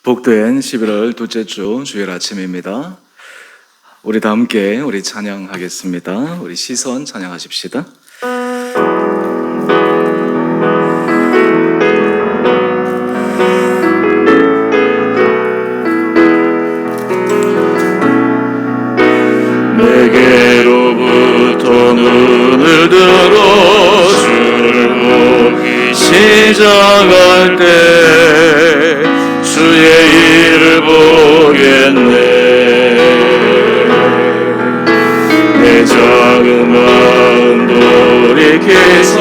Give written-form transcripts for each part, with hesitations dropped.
복된 11월 둘째 주 주일 아침입니다. 우리 다 함께 우리 찬양하겠습니다. 우리 시선 찬양하십시다. 내게로부터 눈을 들어 주를 보기 시작할 때 주의 일을 보겠네. 내 작은 마음 돌이켜서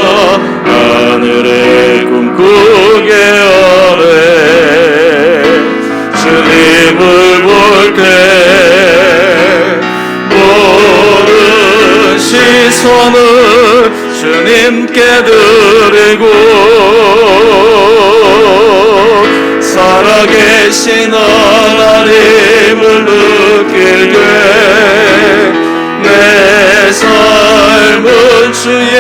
하늘에 꿈꾸게 하네. 주님을 볼 때 모든 시선을 주님께 드리고 살아계신 하나님을 느낄 때 내 삶은 주의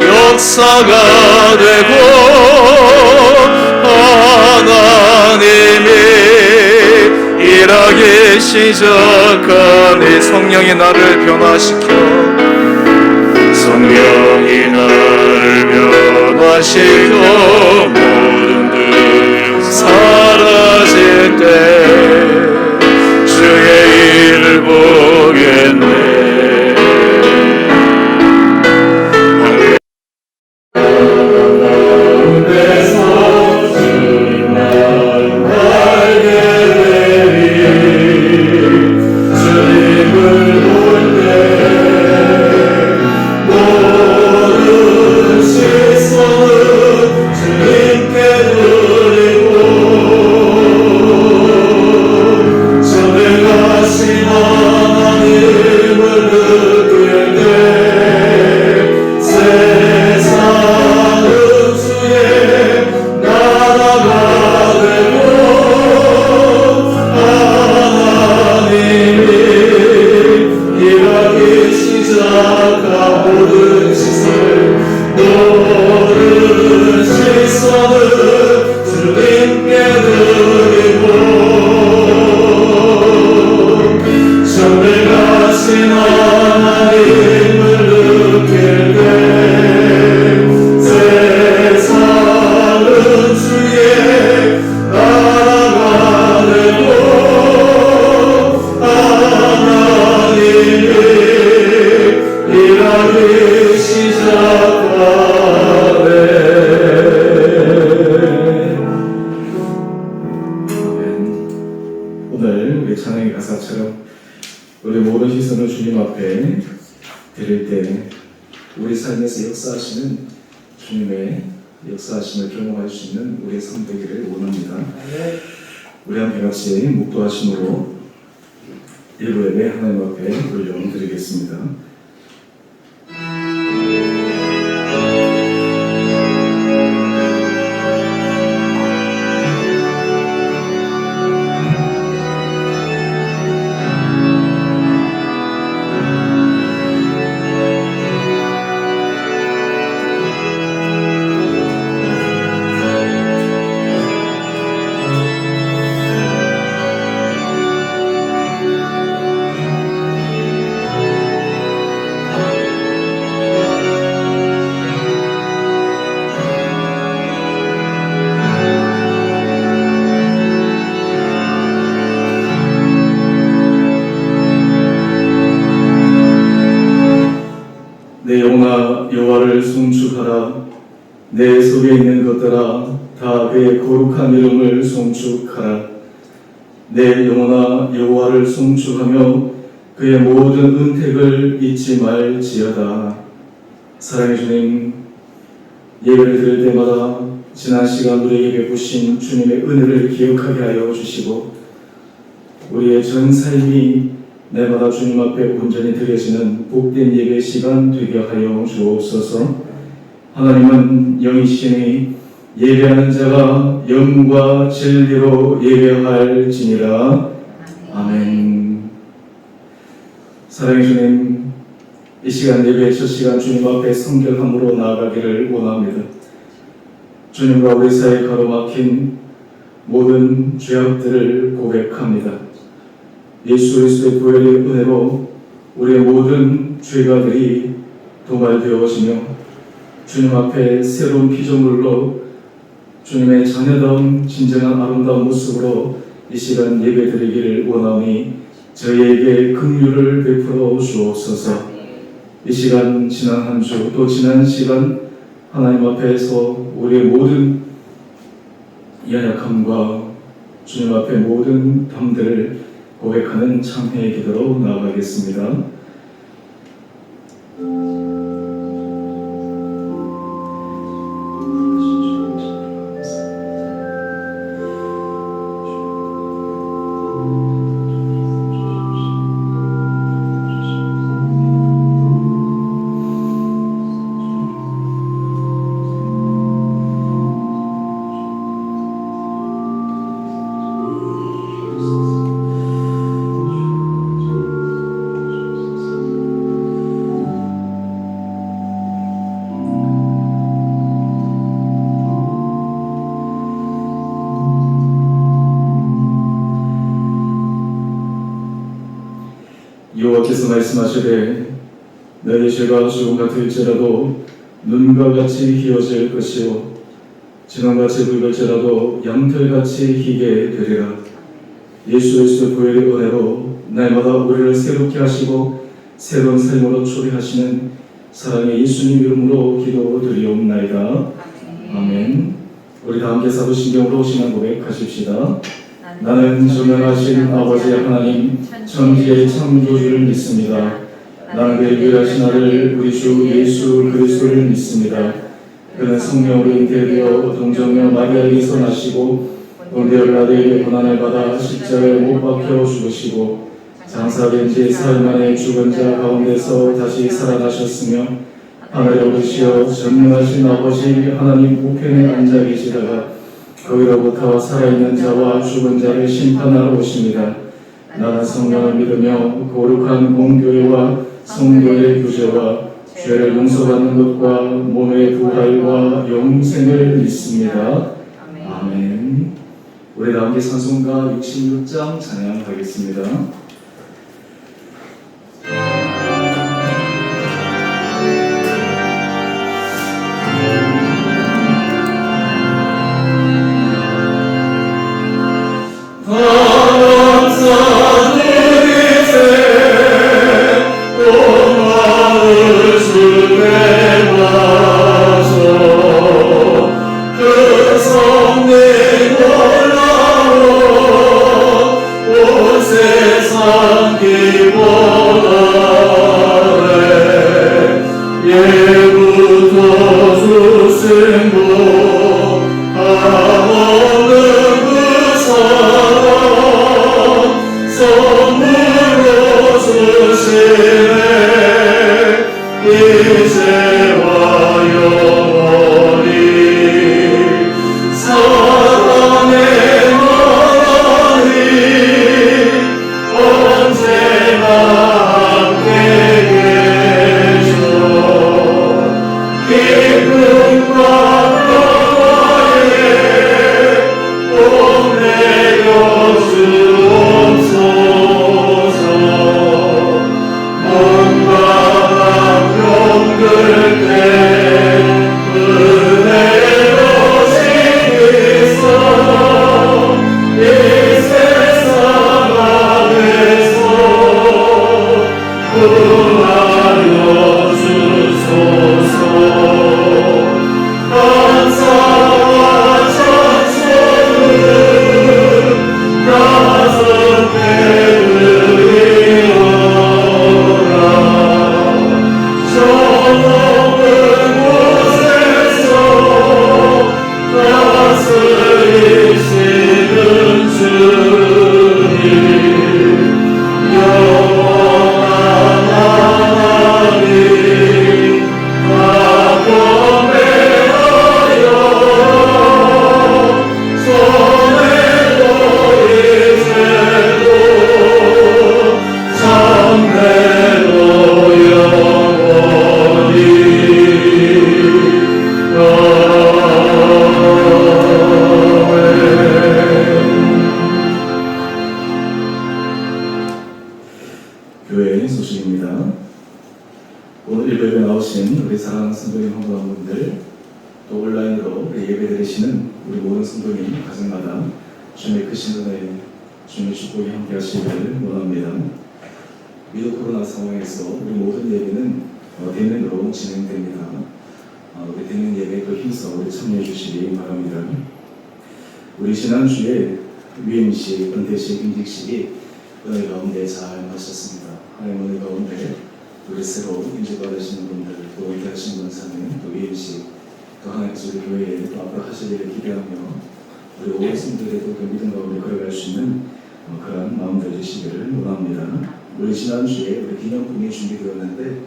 역사가 되고 하나님이 일하기 시작하니 성령이 나를 변화시켜 성령이 나를 변화시켜 모든 사라질 때 주의 일을 보겠네. 가운데서 주님만 알게 되리. 주님을 볼 때 모든 시선을 주님께 드리고 하나님을 느낄 때 세상은 주의 나라가 되고 하나님이 일하기 시작한 모든 시선을 주님께 드리고 정결하신 하나님을 느낄 때 세상은 주의 나라가 되고 하나님이 일하기 시작하네. 오늘 우리 찬양의 가사처럼 우리 모든 시선을 주님 앞에 드릴 때 우리 삶에서 역사하시는 주님의 역사하심을 경험할 수 있는 우리의 삶 되기를 원합니다. 우리 함께 같이 묵도하심으로 일부 예배 하나님 앞에 올려드리겠습니다. 내 영혼아 여호와를 송축하라. 내 속에 있는 것들아 다 그의 거룩한 이름을 송축하라. 내 영혼아 여호와를 송축하며 그의 모든 은택을 잊지 말지어다. 사랑의 주님, 예배를 드릴 때마다 지난 시간 우리에게 베푸신 주님의 은혜를 기억하게 하여 주시고 우리의 전 삶이 날마다 주님 앞에 온전히 드려지는 복된 예배 시간 되게 하여 주옵소서. 하나님은 영이시니 예배하는 자가 영과 진리로 예배할지니라. 아멘. 사랑의 주님, 이 시간 예배의 첫 시간 주님 앞에 성결함으로 나아가기를 원합니다. 주님과 우리 사이에 가로막힌 모든 죄악들을 고백합니다. 예수 그리스도의 보혈의 은혜로 우리의 모든 죄가들이 도말되어지며 주님 앞에 새로운 피조물로 주님의 자녀다운 진정한 아름다운 모습으로 이 시간 예배드리기를 원하오니 저희에게 긍휼을 베풀어 주옵소서. 이 시간 지난 한 주 또 지난 시간 하나님 앞에서 우리의 모든 연약함과 주님 앞에 모든 담들을 고백하는 참회의 기도로 나아가겠습니다. 여호와께서 말씀하시되 너희 죄가 죽음 같을지라도 눈과 같이 희어질 것이요 진홍같이 붉을지라도 양털같이 희게 되리라. 예수 그리스도의 보혈의 은혜로 날마다 우리를 새롭게 하시고 새로운 삶으로 초대하시는 사랑의 예수님 이름으로 기도드리옵나이다. 아멘. 우리 다 함께 사도신경으로 신앙 고백하십시다. 나는 전능하신 아버지 하나님 천지의 창조주를 믿습니다. 나는 그의 유일하신 아들 우리 주 예수 그리스도를 믿습니다. 그는 성령으로 잉태되어 동정녀 마리아에게서 나시고 본디오 빌라도에게 고난을 받아 십자가에 못 박혀 죽으시고 장사된 지 사흘 만에 죽은 자 가운데서 다시 살아나셨으며 하늘에 오르시어 전능하신 아버지 하나님 우편에 앉아 계시다가 거기로부터 살아있는 자와 죽은 자를 심판하러 오십니다. 나는 성령을 믿으며 거룩한 공교회와 성도의 교제와 죄를 용서받는 것과 몸의 부활과 영생을 믿습니다. 아멘. 우리 다 함께 찬송가 66장 찬양하겠습니다. 세상 온라인으로 예배 드리시는 우리 모든 성도님 가정마다 주님의 크신 은혜, 주님의 축복이 함께 하시기를 원합니다. 위드 코로나 상황에서 우리 모든 예배는 대면으로 진행됩니다. 우리 대면 예배도 힘써 우리 참여해 주시기 바랍니다. 우리 지난주에 위임식, 은퇴식, 임직식이 은혜 가운데 잘 마쳤습니다. 하나님 은혜 가운데 우리 새로 임직받으시는 분들, 또 은퇴하신 분사는 또 위임식, 또 하나님께서 우리 교회에 또 앞으로 하실 일을 기대하며 우리 모든 성도들에도 그 믿음 가운데 걸어갈 수 있는 그런 마음들 주시기를 원합니다. 우리 지난주에 우리 기념품이 준비되었는데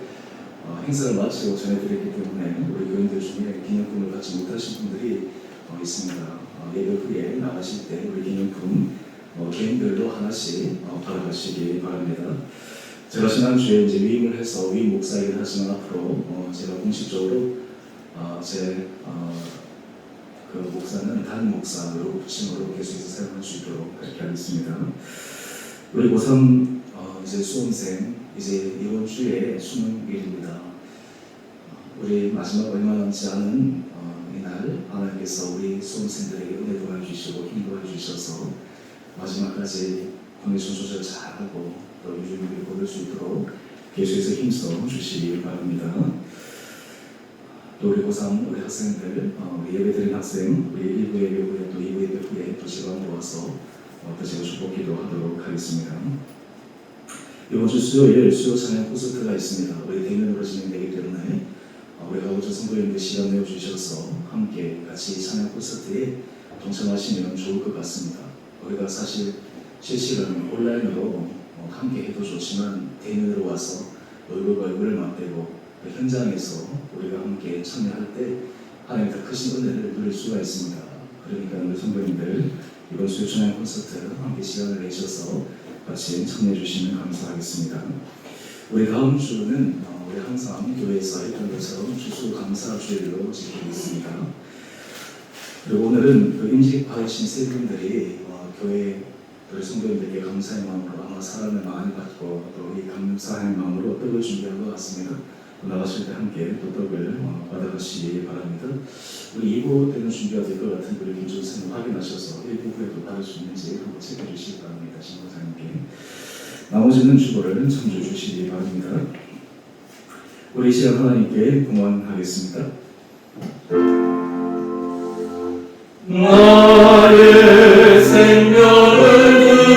행사를 마치고 전해드렸기 때문에 우리 교인들 중에 기념품을 갖지 못하신 분들이 있습니다. 예배 후에 나가실 때 우리 기념품 개인별로 하나씩 받아가시기 바랍니다. 제가 지난주에 이제 위임을 해서 위임 목사이긴 하지만 앞으로 제가 공식적으로 그 목사는 단 목사로 부침으로 계속해서 사용할 수 있도록 그렇게 하겠습니다. 우리 고3 이제 수험생 이제 이번 주에 수능일입니다. 우리 마지막 얼마 남지 않은 이날 하나님께서 우리 수험생들에게 은혜 도와주시고 힘 도와주셔서 마지막까지 컨디션 조절 잘하고 또 유준비를 보낼 수 있도록 계속해서 힘써 주시기 바랍니다. 또 우리 고3 우리 학생들, 우리 예배드린 학생, 우리 1부 예배 후에 또 2부 예배 후에 또 제가 모아서 또 제가 축복 기도하도록 하겠습니다. 이번 주 수요일 수요 찬양 콘서트가 있습니다. 우리 대면으로 진행되기 때문에 우리 가고자 성도님들 시간 내어주셔서 함께 같이 찬양 콘서트에 동참하시면 좋을 것 같습니다. 우리가 사실 실시간 온라인으로 함께 해도 좋지만 대면으로 와서 얼굴과 얼굴을 맞대고 현장에서 우리가 함께 참여할 때 하나님 더 크신 은혜를 누릴 수가 있습니다. 그러니까 우리 성도님들 이번 수요 찬양 콘서트 함께 시간을 내셔서 같이 참여해 주시면 감사하겠습니다. 우리 다음 주는 우리 항상 교회에서 했던 것처럼 추수감사주일로 지키고 있습니다. 그리고 오늘은 그 임직 받으신 세 분들이 교회 우리 성도님들께 감사의 마음으로 아마 사랑을 많이 받고 또 이 감사의 마음으로 떡을 준비한 것 같습니다. 나가실 때 함께 또 떡을 받아가시기 바랍니다. 우리 2부 때는 준비가 될 것 같은 우리 김준선을 확인하셔서 1부 후에도 받을 수 있는지 한번 체크해 주시기 바랍니다. 신부장님께 나머지는 주보를 참조해 주시기 바랍니다. 우리 이 시간 하나님께 공헌하겠습니다. 나의 생명을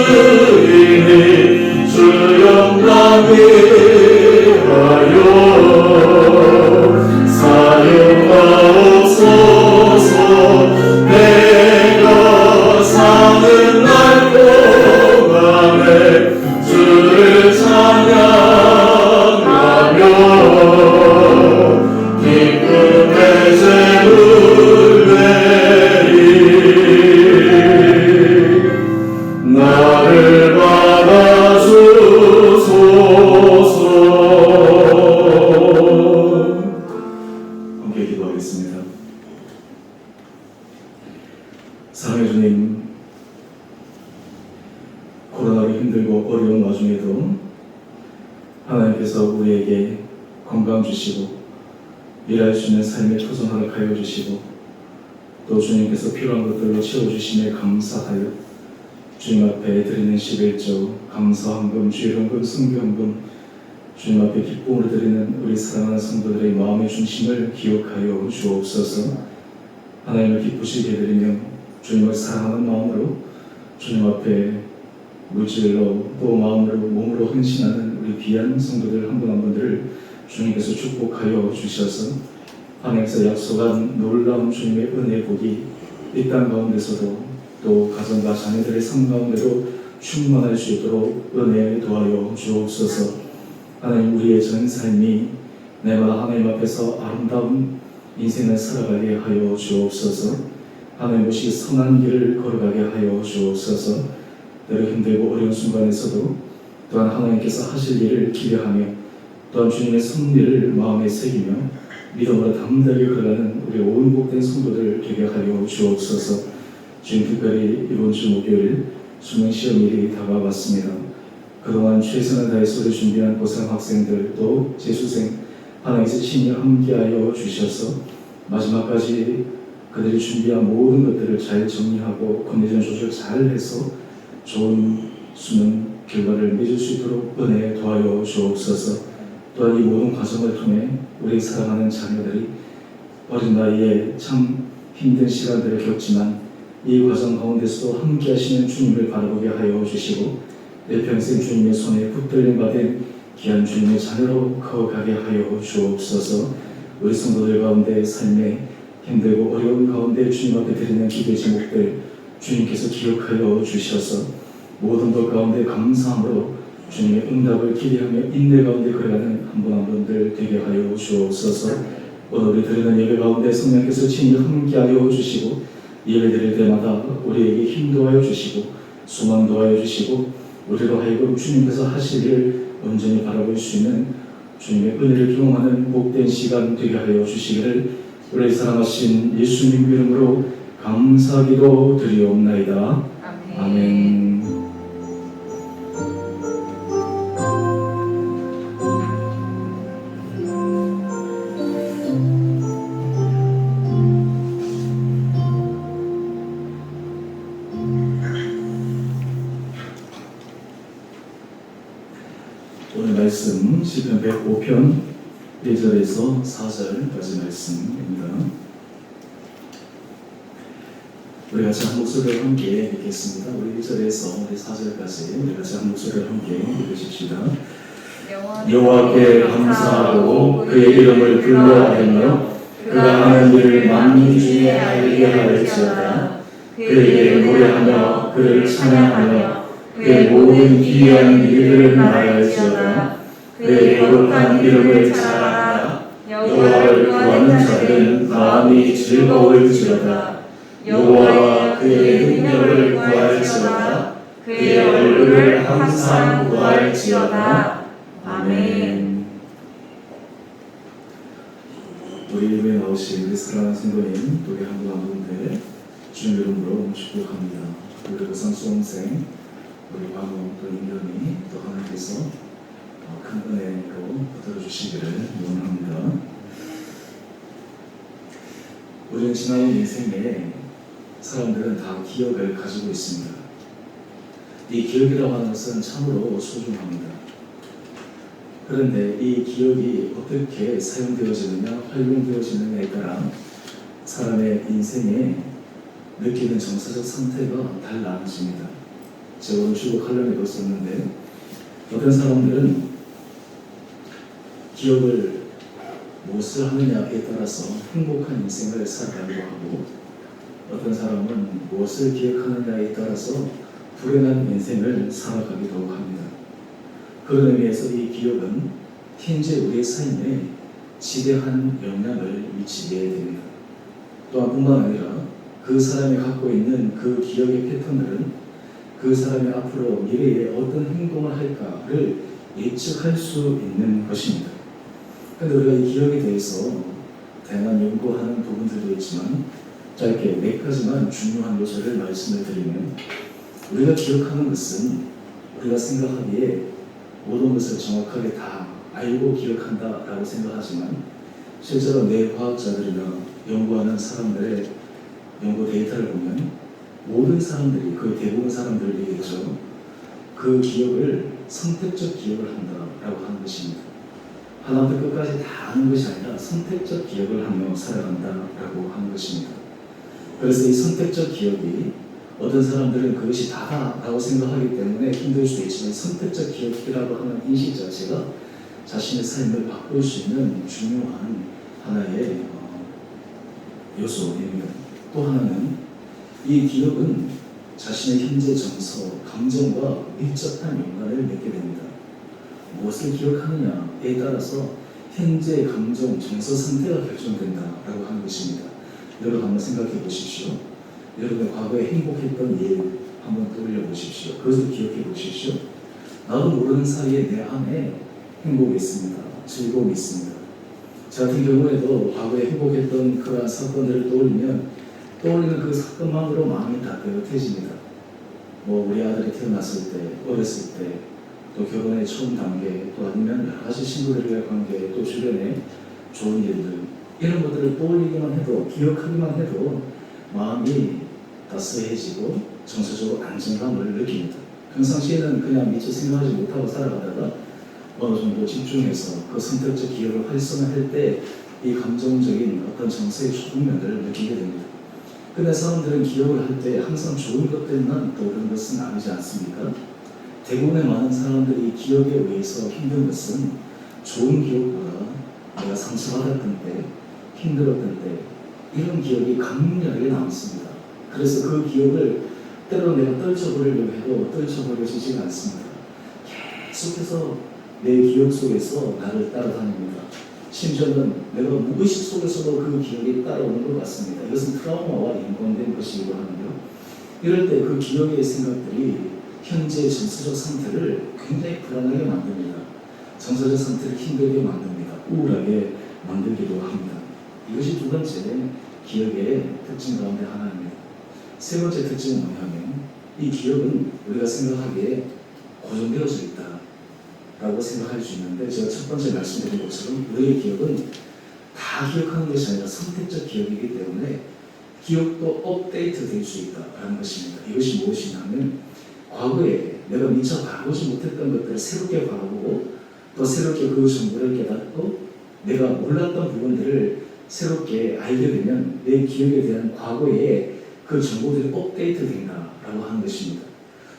드리니 주 영광 위하여 사용하옵소서. 내가 사는 날 동안에 주를 찬양하며 기쁨의 제물을 나를 받아주소서. 함께 기도하겠습니다. 사랑의 주님, 코로나로 힘들고 어려운 와중에도 하나님께서 우리에게 건강 주시고 일할 수 있는 삶의 터전 허락하여 주시고 또 주님께서 필요한 것들로 채워주심에 감사하여 주님 앞에 드리는 11조 감사헌금, 주일헌금, 성교헌금 주님 앞에 기쁨으로 드리는 우리 사랑하는 성도들의 마음의 중심을 기억하여 주옵소서. 하나님을 기쁘시게 드리며 주님을 사랑하는 마음으로 주님 앞에 물질로 또 마음으로 몸으로 헌신하는 우리 귀한 성도들 한 분 한 분들을 주님께서 축복하여 주셔서 하나님께서 약속한 놀라운 주님의 은혜 복이 이 땅 가운데서도 또 가정과 자녀들의 삶 가운데로 충만할 수 있도록 은혜 도하여 주옵소서. 하나님 우리의 전 삶이 날마다 하나님 앞에서 아름다운 인생을 살아가게 하여 주옵소서. 하나님 오시 선한 길을 걸어가게 하여 주옵소서. 때로 힘들고 어려운 순간에서도 또한 하나님께서 하실 일을 기대하며 또한 주님의 섭리를 마음에 새기며 믿음으로 담대하게 걸어가는 우리 온 복된 성도들 되게 하여 주옵소서. 주님 특별히 이번 주 목요일 수능 시험일이 다가왔습니다. 그동안 최선을 다해서 준비한 고3 학생들 또 재수생 하나님께서 친히 함께하여 주셔서 마지막까지 그들이 준비한 모든 것들을 잘 정리하고 컨디션 조절 잘 해서 좋은 수능 결과를 맺을 수 있도록 은혜 도와여 주옵소서. 또한 이 모든 과정을 통해 우리 사랑하는 자녀들이 어린 나이에 참 힘든 시간들을 겪지만 이 과정 가운데서도 함께 하시는 주님을 바라보게 하여 주시고 내 평생 주님의 손에 붙들림 받은 귀한 주님의 자녀로 커가게 하여 주옵소서. 우리 성도들 가운데 삶에 힘들고 어려운 가운데 주님 앞에 드리는 기도의 제목들 주님께서 기억하여 주셔서 모든 것 가운데 감사함으로 주님의 응답을 기대하며 인내 가운데 걸어가는 한 분 한 분들 되게 하여 주옵소서. 오늘 우리 드리는 예배 가운데 성령께서 친히 함께하여 주시고 예배 드릴 때마다 우리에게 힘도 하여 주시고 소망도 하여 주시고 우리로 하여금 주님께서 하실 일을 온전히 바라볼 수 있는 주님의 은혜를 경험하는 복된 시간 되게 하여 주시기를 우리 사랑하신 예수님 이름으로 감사기도 드리옵나이다. 아멘. 오늘 말씀 시편 105편 1절에서 4절까지 말씀입니다. 우리 같이 한 목소리로 함께 읽겠습니다. 우리 1절에서 우리 4절까지 우리 같이 한 목소리로 함께 읽으십시다. 여호와께 감사하고 그의 이름을 불러하며 그가 하는 일을 만민 중에 알게 할지어다. 그에게 노래하며 그를 찬양하며 그의 모든 기이한 일들을 말할지어다. 그의 거룩한 이름을 자랑하라. 여호와를 구하는 자들은 마음이 즐거울지어다. 여호와와 그의 능력을 구할지어다. 그의 얼굴을 항상 구할지어다. 아멘. 우리 예배에 나오신 우리 사랑하는 성도님 우리 한 분 한 분들 주님 이름으로 축복합니다. 우리 부산 수험생 우리 광우 또 인연이 또 하나님께서 큰 은혜로 붙들어주시기를 원합니다. 우리는 지나온 인생에 사람들은 다 기억을 가지고 있습니다. 이 기억이라고 하는 것은 참으로 소중합니다. 그런데 이 기억이 어떻게 사용되어지느냐, 활용되어지느냐에 따라 사람의 인생에 느끼는 정서적 상태가 달라집니다. 제가 오늘 주로 칼럼에 썼는데 어떤 사람들은 기억을 무엇을 하느냐에 따라서 행복한 인생을 살아가기도 하고 어떤 사람은 무엇을 기억하느냐에 따라서 불행한 인생을 살아가기도 합니다. 그런 의미에서 이 기억은 현재 우리의 삶에 지대한 영향을 미치게 됩니다. 또한 뿐만 아니라 그 사람이 갖고 있는 그 기억의 패턴들은 그 사람이 앞으로 미래에 어떤 행동을 할까를 예측할 수 있는 것입니다. 그런데 우리가 이 기억에 대해서 다양한 연구하는 부분들도 있지만 짧게 4가지만 중요한 요소를 말씀을 드리면 우리가 기억하는 것은 우리가 생각하기에 모든 것을 정확하게 다 알고 기억한다라고 생각하지만 실제로 뇌과학자들이나 연구하는 사람들의 연구 데이터를 보면 모든 사람들이 거의 대부분 사람들이겠죠. 그 기억을 선택적 기억을 한다라고 하는 것입니다. 하나부터 끝까지 다 아는 것이 아니라 선택적 기억을 하며 살아간다라고 하는 것입니다. 그래서 이 선택적 기억이 어떤 사람들은 그것이 다다라고 생각하기 때문에 힘들 수도 있지만 선택적 기억이라고 하는 인식 자체가 자신의 삶을 바꿀 수 있는 중요한 하나의 요소입니다. 또 하나는 이 기억은 자신의 현재 정서, 감정과 밀접한 연관을 맺게 됩니다. 무엇을 기억하느냐에 따라서 현재 감정, 정서 상태가 결정된다라고 하는 것입니다. 여러분 한번 생각해 보십시오. 여러분 과거에 행복했던 일 한번 떠올려 보십시오. 그것을 기억해 보십시오. 나도 모르는 사이에 내 안에 행복이 있습니다. 즐거움이 있습니다. 저 같은 경우에도 과거에 행복했던 그러한 사건들을 떠올리는 그 사건만으로 마음이 따뜻해집니다. 뭐 우리 아들이 태어났을 때, 어렸을 때, 또 결혼의 처음 단계, 또 아니면 여러 가지 친구들과의 관계, 또 주변에 좋은 일들 이런 것들을 떠올리기만 해도, 기억하기만 해도 마음이 따스해지고 정서적으로 안정감을 느낍니다. 평상시에는 그냥 미처 생각하지 못하고 살아가다가 어느 정도 집중해서 그 선택적 기억을 활성화할 때 이 감정적인 어떤 정서의 초동면을 느끼게 됩니다. 근데 사람들은 기억을 할 때 항상 좋은 것들만 떠오르는 것은 아니지 않습니까? 대부분의 많은 사람들이 기억에 의해서 힘든 것은 좋은 기억보다 내가 상처받았던 때, 힘들었던 때 이런 기억이 강렬하게 남습니다. 그래서 그 기억을 때로 내가 떨쳐버리려고 해도 떨쳐버려지지가 않습니다. 계속해서 내 기억 속에서 나를 따라다닙니다. 심지어는 내가 무의식 속에서도 그 기억이 따라오는 것 같습니다. 이것은 트라우마와 연관된 것이기도 하는데요. 이럴 때 그 기억의 생각들이 현재의 정서적 상태를 굉장히 불안하게 만듭니다. 정서적 상태를 힘들게 만듭니다. 우울하게 만들기도 합니다. 이것이 두 번째 기억의 특징 가운데 하나입니다. 세 번째 특징은 뭐냐면 이 기억은 우리가 생각하기에 고정되어져 있다 라고 생각할 수 있는데, 제가 첫 번째 말씀드린 것처럼 우리의 기억은 다 기억하는 것이 아니라 선택적 기억이기 때문에 기억도 업데이트 될 수 있다라는 것입니다. 이것이 무엇이냐면 과거에 내가 미처 바라보지 못했던 것들을 새롭게 바라보고 또 새롭게 그 정보를 깨닫고 내가 몰랐던 부분들을 새롭게 알게 되면 내 기억에 대한 과거의 그 정보들이 업데이트 된다라고 하는 것입니다.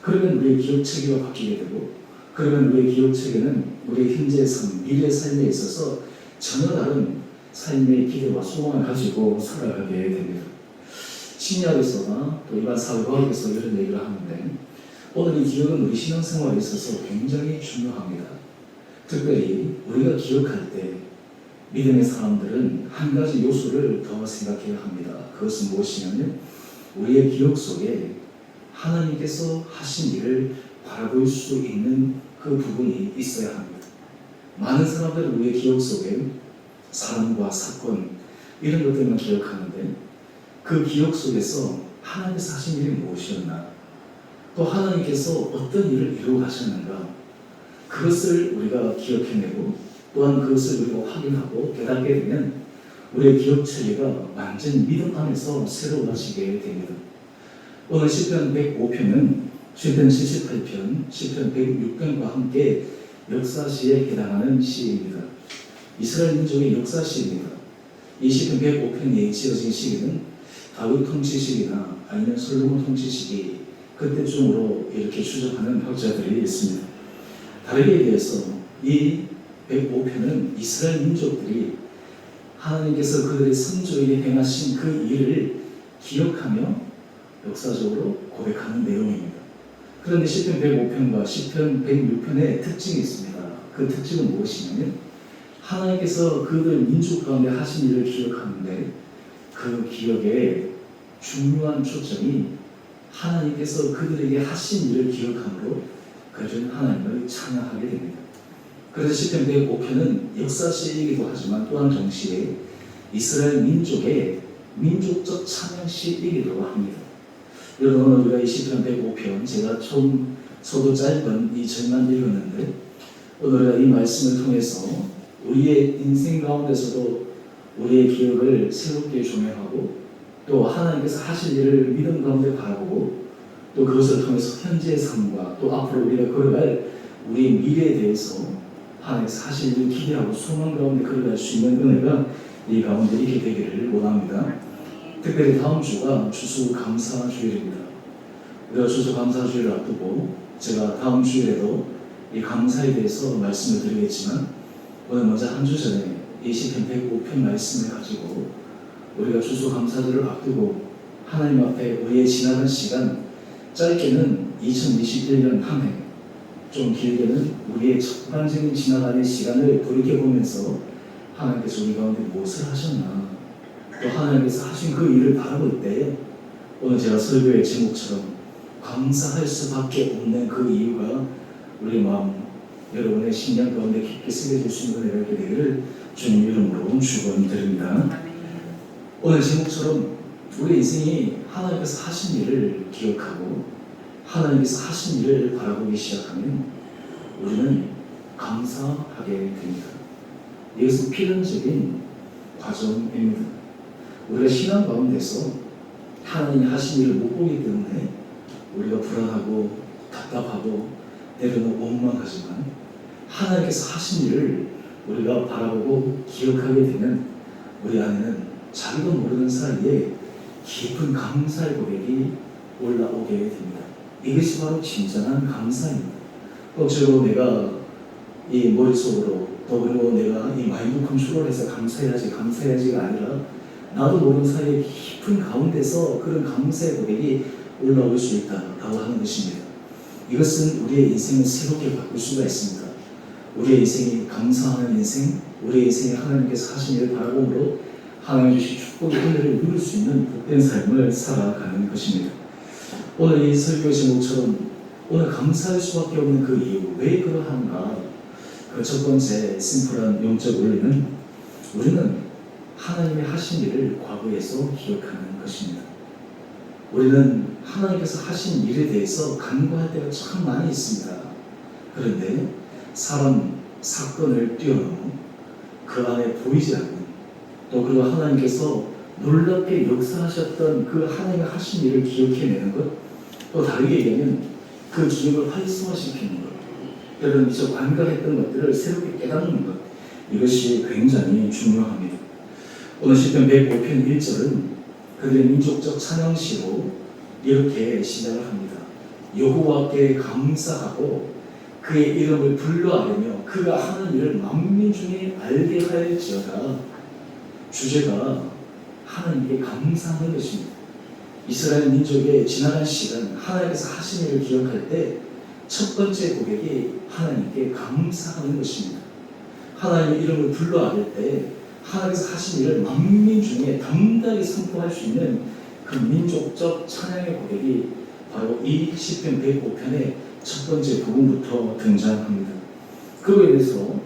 그러면 우리의 기억 체계가 바뀌게 되고, 그러면 우리의 기억 체계는 우리의 현재의 삶, 미래의 삶에 있어서 전혀 다른 삶의 기대와 소망을 가지고 살아가게 됩니다. 심리학에서나 또 일반 사회과학에서 이런 얘기를 하는데, 오늘 이 기억은 우리 신앙생활에 있어서 굉장히 중요합니다. 특별히 우리가 기억할 때 믿음의 사람들은 한 가지 요소를 더 생각해야 합니다. 그것은 무엇이냐면 우리의 기억 속에 하나님께서 하신 일을 바라볼 수 있는 그 부분이 있어야 합니다. 많은 사람들은 우리의 기억 속에 사람과 사건 이런 것들만 기억하는데 그 기억 속에서 하나님께서 하신 일이 무엇이었나, 또 하나님께서 어떤 일을 이루어 가셨는가, 그것을 우리가 기억해내고 또한 그것을 우리가 확인하고 깨닫게 되면 우리의 기억 체계가 완전 믿음 안에서 새로워지게 됩니다. 오늘 시편 105편은 시편 78편, 시편 106편과 함께 역사시에 해당하는 시입니다. 이스라엘 민족의 역사시입니다. 이 시편 105편이 지어진 시기는 다윗 통치 시기나 아니면 솔로몬 통치 시기 그때쯤으로 이렇게 추정하는 학자들이 있습니다. 다르게 얘기해서 이 105편은 이스라엘 민족들이 하나님께서 그들의 선조에게 행하신 그 일을 기억하며 역사적으로 고백하는 내용입니다. 그런데 시편 105편과 시편 106편의 특징이 있습니다. 그 특징은 무엇이냐면 하나님께서 그들 민족 가운데 하신 일을 기억하는데 그 기억의 중요한 초점이 하나님께서 그들에게 하신 일을 기억함으로 그들은 하나님을 찬양하게 됩니다. 그래서 시편 105편은 역사시이기도 하지만 또한 동시에 이스라엘 민족의 민족적 찬양시이기도 합니다. 여러분, 오늘 우리가 이 시편 105편 제가 처음 저도 짧은 이 절만 읽었는데 오늘 이 말씀을 통해서 우리의 인생 가운데서도 우리의 기억을 새롭게 조명하고 또 하나님께서 하실 일을 믿음 가운데 바라보고 또 그것을 통해서 현재의 삶과 또 앞으로 우리가 걸어갈 우리의 미래에 대해서 하나님께서 하실 일을 기대하고 소망 가운데 걸어갈 수 있는 은혜가 이 가운데 있게 되기를 원합니다. 특별히 다음 주가 추수감사주일입니다. 우리가 추수감사주일을 앞두고 제가 다음 주일에도 이 감사에 대해서 말씀을 드리겠지만 오늘 먼저 한 주 전에 이 시편 105편 말씀을 가지고 우리가 추수감사절을 앞두고 하나님 앞에 우리의 지나간 시간, 짧게는 2021년 한 해, 좀 길게는 우리의 전반적인 지나가는 시간을 돌이켜보면서 하나님께서 우리 가운데 무엇을 하셨나, 또 하나님께서 하신 그 일을 바라볼 때 오늘 제가 설교의 제목처럼 감사할 수밖에 없는 그 이유가 우리 마음, 여러분의 심령 가운데 깊게 새겨질 수 있는 은혜가 있게 되기를 주님 이름으로 축원드립니다. 오늘 제목처럼 우리 인생이 하나님께서 하신 일을 기억하고 하나님께서 하신 일을 바라보기 시작하면 우리는 감사하게 됩니다. 이것은 필연적인 과정입니다. 우리가 신앙 가운데서 하나님이 하신 일을 못 보기 때문에 우리가 불안하고 답답하고 때로는 원망하지만 하나님께서 하신 일을 우리가 바라보고 기억하게 되면 우리 안에는 자기도 모르는 사이에 깊은 감사의 고백이 올라오게 됩니다. 이것이 바로 진정한 감사입니다. 억지로 내가 이 머릿속으로 또 그리고 내가 이 마인드 컨트롤해서 감사해야지가 아니라 나도 모르는 사이에 깊은 가운데서 그런 감사의 고백이 올라올 수 있다라고 하는 것입니다. 이것은 우리의 인생을 새롭게 바꿀 수가 있습니다. 우리의 인생이 감사하는 인생, 우리의 인생에 하나님께서 하신 일을 바라봄으로 하나님 주신 축복의 은혜를 누릴 수 있는 복된 삶을 살아가는 것입니다. 오늘 이 설교 제목처럼 오늘 감사할 수밖에 없는 그 이유, 왜 그러한가? 그 첫 번째 심플한 영적 원리는 우리는 하나님의 하신 일을 과거에서 기억하는 것입니다. 우리는 하나님께서 하신 일에 대해서 간구할 때가 참 많이 있습니다. 그런데 사건을 뛰어넘어 그 안에 보이지 않는 또 그리고 하나님께서 놀랍게 역사하셨던 그 하나님의 하신 일을 기억해내는 것, 또 다르게 얘기하면 그 기억을 활성화시키는 것, 여러분 미처 관각했던 것들을 새롭게 깨닫는 것, 이것이 굉장히 중요합니다. 오늘 시편 105편 1절은 그들의 민족적 찬양시로 이렇게 시작을 합니다. 여호와께 감사하고 그의 이름을 불러아뢰며 그가 하는 일을 만민 중에 알게 할지어다. 주제가 하나님께 감사하는 것입니다. 이스라엘 민족의 지나간 시간 하나님께서 하신 일을 기억할 때 첫 번째 고백이 하나님께 감사하는 것입니다. 하나님의 이름을 불러아뢰 때 하나님께서 하신 일을 만민 중에 담대하게 선포할 수 있는 그 민족적 찬양의 고백이 바로 이 시편 105편의 첫 번째 부분부터 등장합니다. 그거에 대해서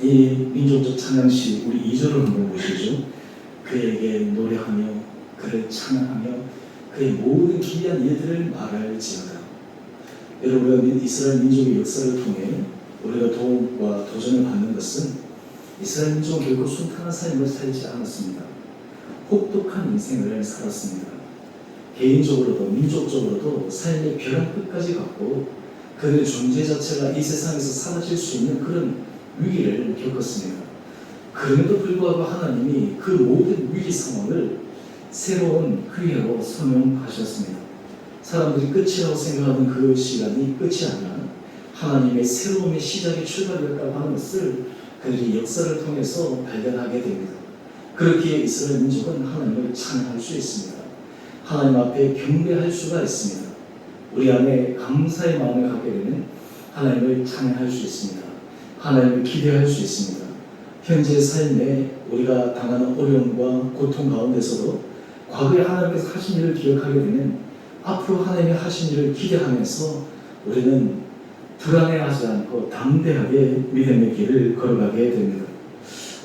이 민족적 찬양시 우리 2절을 한번 보시죠. 그에게 노래하며 그를 찬양하며 그의 모든 기이한 일들을 말할지어다. 여러분, 우리가 이스라엘 민족의 역사를 통해 우리가 도움과 도전을 받는 것은 이스라엘 민족은 결코 순탄한 삶을 살지 않았습니다. 혹독한 인생을 살았습니다. 개인적으로도 민족적으로도 삶의 벼랑 끝까지 갔고 그들의 존재 자체가 이 세상에서 사라질 수 있는 그런 위기를 겪었습니다. 그럼에도 불구하고 하나님이 그 모든 위기 상황을 새로운 기회로 선용하셨습니다. 사람들이 끝이라고 생각하는 그 시간이 끝이 아니라 하나님의 새로움의 시작의 출발이었다고 하는 것을 그들이 역사를 통해서 발견하게 됩니다. 그렇기에 이스라엘 민족은 하나님을 찬양할 수 있습니다. 하나님 앞에 경배할 수가 있습니다. 우리 안에 감사의 마음을 갖게 되면 하나님을 찬양할 수 있습니다. 하나님을 기대할 수 있습니다. 현재 삶에 우리가 당하는 어려움과 고통 가운데서도 과거에 하나님께서 하신 일을 기억하게 되면 앞으로 하나님이 하신 일을 기대하면서 우리는 불안해하지 않고 담대하게 믿음의 길을 걸어가게 됩니다.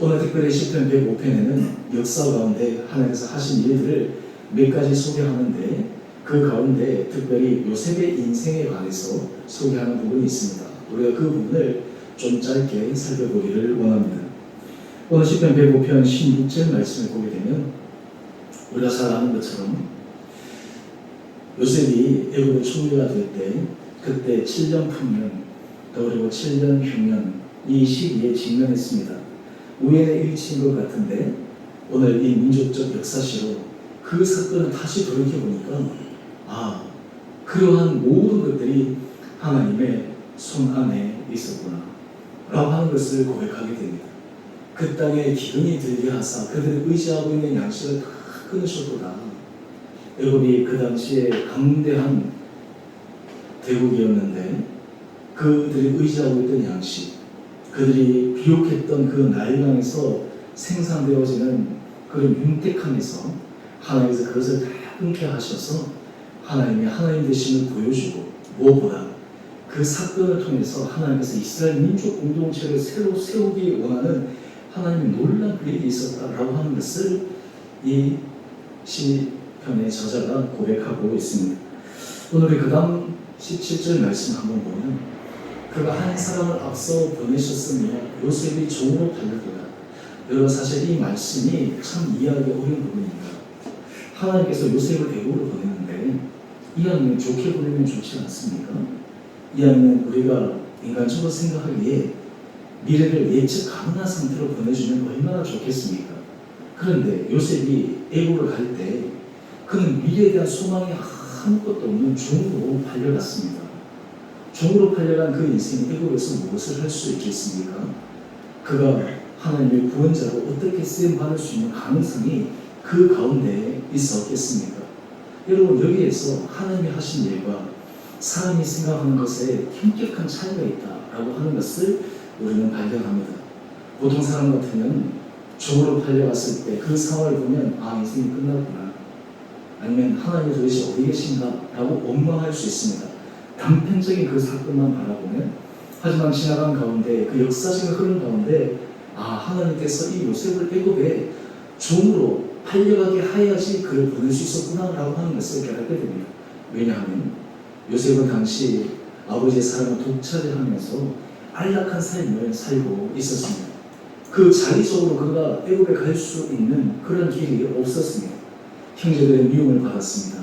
오늘 특별히 시편 105편에는 역사 가운데 하나님께서 하신 일들을 몇 가지 소개하는데 그 가운데 특별히 요셉의 인생에 관해서 소개하는 부분이 있습니다. 우리가 그 부분을 좀 짧게 살펴보기를 원합니다. 오늘 시편 105편 16절 말씀을 보게 되면 우리가 잘 아는 것처럼 요셉이 애굽의 총리가 될 때 그때 7년 풍년 또 그리고 7년 흉년 이 시기에 직면했습니다. 우연의 일치인 것 같은데 오늘 이 민족적 역사시로 그 사건을 다시 돌이켜보니까 그러한 모든 것들이 하나님의 손 안에 있었구나 라고 하는 것을 고백하게 됩니다. 그 땅에 기근이 들게 하사 그들이 의지하고 있는 양식을 다 끊으셨도다. 애굽이 그 당시에 강대한 대국이었는데 그들이 의지하고 있던 양식, 그들이 비옥했던 그 나일강에서 생산되어지는 그런 윤택함에서 하나님께서 그것을 다 끊게 하셔서 하나님이 하나님 되심을 보여주고 무엇보다 그 사건을 통해서 하나님께서 이스라엘 민족 공동체를 새로 세우기 원하는 하나님의 놀라운 계획이 있었다라고 하는 것을 이 시편의 저자가 고백하고 있습니다. 오늘 우리 그 다음 17절 말씀 한번 보면 그가 한 사람을 앞서 보내셨으며 요셉이 종으로 팔렸도다. 여러분 사실 이 말씀이 참 이해하기 어려운 부분입니다. 하나님께서 요셉을 애굽으로 보냈는데 이왕이면 좋게 보내면 좋지 않습니까? 이왕이면 우리가 인간적으로 생각하기에 미래를 예측 가능한 상태로 보내주면 얼마나 좋겠습니까? 그런데 요셉이 애굽으로 갈 때 그는 미래에 대한 소망이 아무것도 없는 종으로 팔려갔습니다. 종으로 팔려간 그 인생이 애굽에서 무엇을 할 수 있겠습니까? 그가 하나님의 구원자로 어떻게 쓰임받을 수 있는 가능성이 그 가운데 있었겠습니까? 여러분 여기에서 하나님이 하신 일과 사람이 생각하는 것에 현격한 차이가 있다라고 하는 것을 우리는 발견합니다. 보통 사람 같으면 종으로 팔려갔을 때 그 상황을 보면 아 인생이 끝났구나 아니면 하나님이 도대체 어디 계신가 라고 원망할 수 있습니다. 단편적인 그 사건만 바라보면 하지만 지나간 가운데 그 역사적인 흐름 가운데 아 하나님께서 이 요셉을 애굽에 종으로 팔려가게 하여야지 그를 보낼 수 있었구나 라고 하는 것을 깨닫게 됩니다. 왜냐하면 요셉은 당시 아버지의 사랑을 독차지하면서 안락한 삶을 살고 있었습니다. 그 자의적으로 그가 애굽에 갈 수 있는 그런 길이 없었습니다. 형제들의 미움을 받았습니다.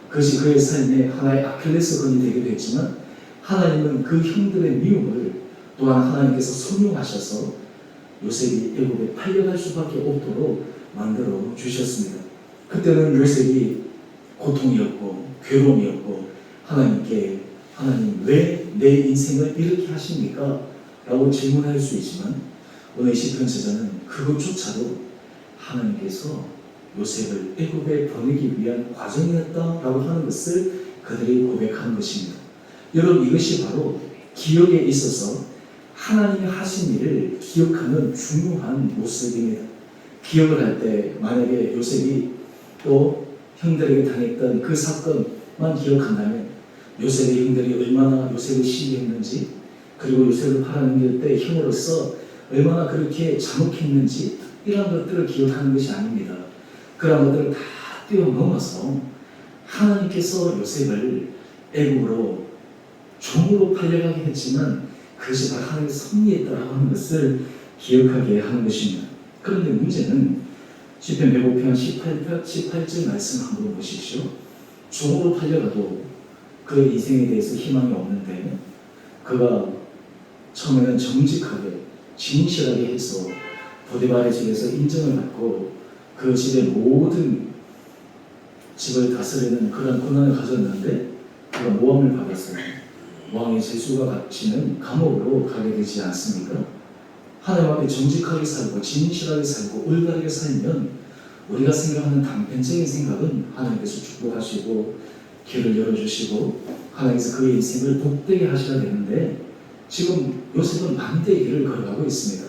그것이 그의 삶에 하나의 아킬레스건이 되기도 했지만 하나님은 그 형들의 미움을 또한 하나님께서 성용하셔서 요셉이 애굽에 팔려갈 수밖에 없도록 만들어 주셨습니다. 그때는 요셉이 고통이었고 괴로움이었고 하나님께 하나님 왜 내 인생을 이렇게 하십니까? 라고 질문할 수 있지만 오늘 시편 저자는 그것조차도 하나님께서 요셉을 애굽에 보내기 위한 과정이었다라고 하는 것을 그들이 고백하는 것입니다. 여러분 이것이 바로 기억에 있어서 하나님이 하신 일을 기억하는 중요한 모습입니다. 기억을 할 때 만약에 요셉이 또 형들에게 당했던 그 사건만 기억한다면 요셉의 형들이 얼마나 요셉을 시기했는지 그리고 요셉을 팔아넘길 때 형으로서 얼마나 그렇게 잔혹했는지 이런 것들을 기억하는 것이 아닙니다. 그런 것들을 다 뛰어넘어서 하나님께서 요셉을 애굽으로 종으로 팔려가게 했지만 그것이 바로 하나님의 섭리였다라고 하는 것을 기억하게 하는 것입니다. 그런데 문제는 시편 105편 18절 말씀 한번 보십시오. 종으로 팔려가도 그 인생에 대해서 희망이 없는데 그가 처음에는 정직하게 진실하게 해서 보디발의 집에서 인정을 받고 그 집의 모든 집을 다스리는 그런 권한을 가졌는데 그가 모함을 받았어요. 왕의 재수가 갇히는 감옥으로 가게 되지 않습니까? 하나님 앞에 정직하게 살고 진실하게 살고 올바르게 살면 우리가 생각하는 단편적인 생각은 하나님께서 축복하시고 길을 열어주시고 하나님께서 그의 인생을 복되게 하셔야 되는데 지금 요셉은 반대의 길을 걸어가고 있습니다.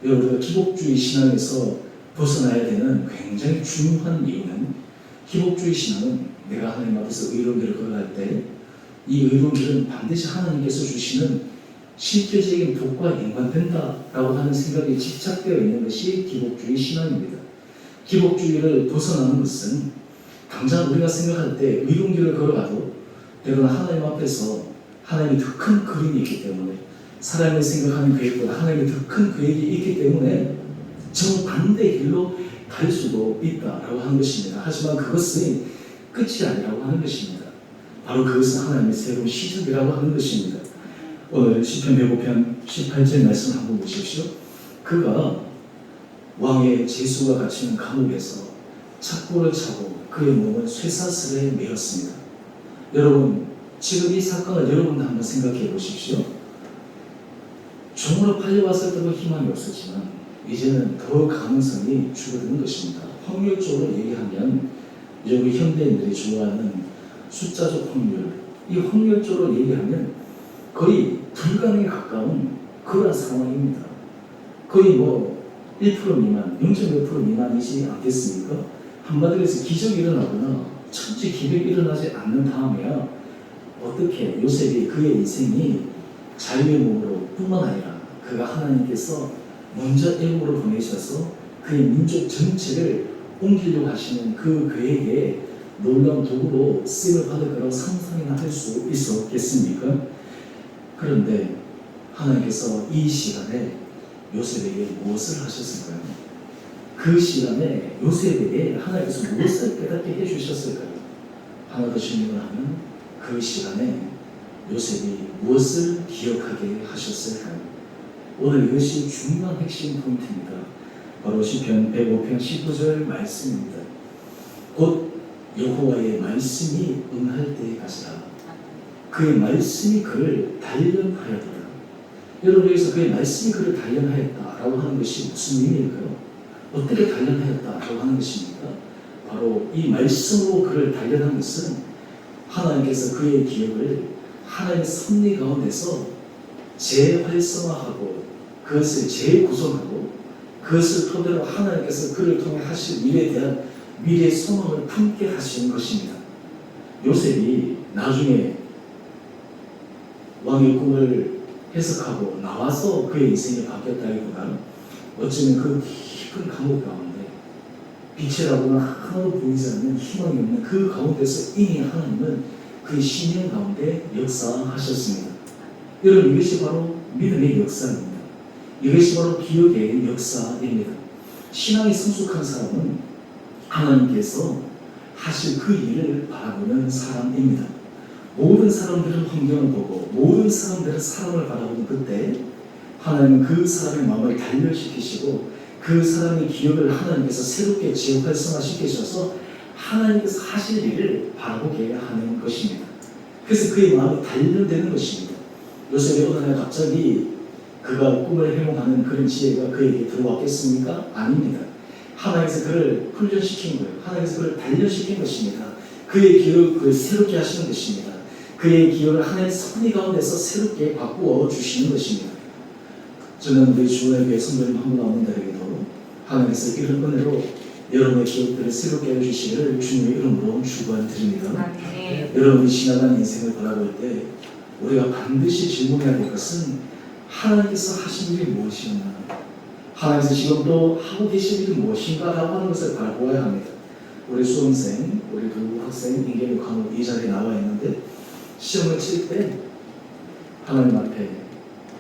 여러분 우리가 기복주의 신앙에서 벗어나야 되는 굉장히 중요한 이유는 기복주의 신앙은 내가 하나님 앞에서 의로운 길을 걸어갈 때 이 의로운 길은 반드시 하나님께서 주시는 실제적인 복과 연관된다라고 하는 생각이 집착되어 있는 것이 기복주의 신앙입니다. 기복주의를 벗어나는 것은 당장 우리가 생각할 때 의로운 길을 걸어가도 때로는 하나님 앞에서 하나님이 더 큰 그림이 있기 때문에 사람이 생각하는 계획보다 하나님이 더 큰 계획이 있기 때문에 정반대의 길로 갈 수도 있다라고 하는 것입니다. 하지만 그것은 끝이 아니라고 하는 것입니다. 바로 그것은 하나님의 새로운 시작이라고 하는 것입니다. 오늘 시편 105편 18절 말씀 한번 보십시오. 그가 왕의 재수가 갇히는 감옥에서 착고를 차고 그의 몸을 쇠사슬에 매었습니다. 여러분 지금 이 사건을 여러분도 한번 생각해 보십시오. 종으로 팔려왔을 때도 희망이 없었지만 이제는 더 가능성이 줄어드는 것입니다. 확률적으로 얘기하면 우리 현대인들이 좋아하는 숫자적 확률, 이 확률적으로 얘기하면 거의 불가능에 가까운 그런 상황입니다. 거의 1% 미만, 0.몇% 미만이지 않겠습니까? 한마디로 해서 기적이 일어나거나 천지 기백이 일어나지 않는 다음에야 어떻게 요셉이 그의 인생이 자유의 몸으로 뿐만 아니라 그가 하나님께서 먼저 애굽으로 보내셔서 그의 민족 전체를 옮기려고 하시는 그 계획에 놀라운 도구로 쓰임을 받을 거라고 상상이나 할 수 있었겠습니까? 그런데 하나님께서 이 시간에 요셉에게 무엇을 하셨을까요? 그 시간에 요셉에게 하나님께서 무엇을 깨닫게 해주셨을까요? 하나 더 질문을 하면 그 시간에 요셉이 무엇을 기억하게 하셨을까요? 오늘 이것이 중요한 핵심 포인트입니다. 바로 시편 105편 19절 말씀입니다. 곧 여호와의 말씀이 응할 때까지라 그의 말씀이 그를 단련하였더라. 여러분 여기서 그의 말씀이 그를 단련하였다라고 하는 것이 무슨 의미일까요? 어떻게 단련하였다라고 하는 것입니까? 바로 이 말씀으로 그를 단련한 것은 하나님께서 그의 기억을 하나님의 섭리 가운데서 재활성화하고 그것을 재구성하고 그것을 토대로 하나님께서 그를 통해 하실 일에 대한 미래의 소망을 품게 하시는 것입니다. 요셉이 나중에 왕의 꿈을 해석하고 나와서 그의 인생이 바뀌었다기보다는 어쩌면 그 깊은 감옥 가운데 빛이라고는 하나도 보이지 않는 희망이 없는 그 가운데서 이미 하나님은 그의 신령 가운데 역사하셨습니다. 여러분 이것이 바로 믿음의 역사입니다. 이것이 바로 기억의 역사입니다. 신앙이 성숙한 사람은 하나님께서 하실 그 일을 바라보는 사람입니다. 모든 사람들은 환경을 보고 모든 사람들은 사람을 바라보는 그때 하나님은 그 사람의 마음을 단련시키시고 그 사람의 기억을 하나님께서 새롭게 재활성화시키셔서 하나님께서 하실 일을 바라보게 하는 것입니다. 그래서 그의 마음이 단련되는 것입니다. 요셉이 어느 날 갑자기 그가 꿈을 해몽하는 그런 지혜가 그에게 들어왔겠습니까? 아닙니다. 하나님께서 그를 훈련시킨 거예요. 하나님께서 그를 단련시킨 것입니다. 그의 기억을 새롭게 하시는 것입니다. 그의 기억을 하나님의 섭리 가운데서 새롭게 바꾸어 주시는 것입니다. 저는 우리 주원의 성도님 한 분 나오는데도 하나님께서 이런 은혜로 여러분의 기억들을 새롭게 해주시기를 주님의 이름으로 축원드립니다. 여러분이 지나간 인생을 바라볼 때 우리가 반드시 질문해야 될 것은 하나님께서 하신 일이 무엇이었나? 하나님께서 지금 또 하고 계신 일이 무엇인가? 라고 하는 것을 바라보아야 합니다. 우리 수험생, 우리 두 학생, 인계교 과목 이 자리에 나와 있는데 시험을 칠 때 하나님 앞에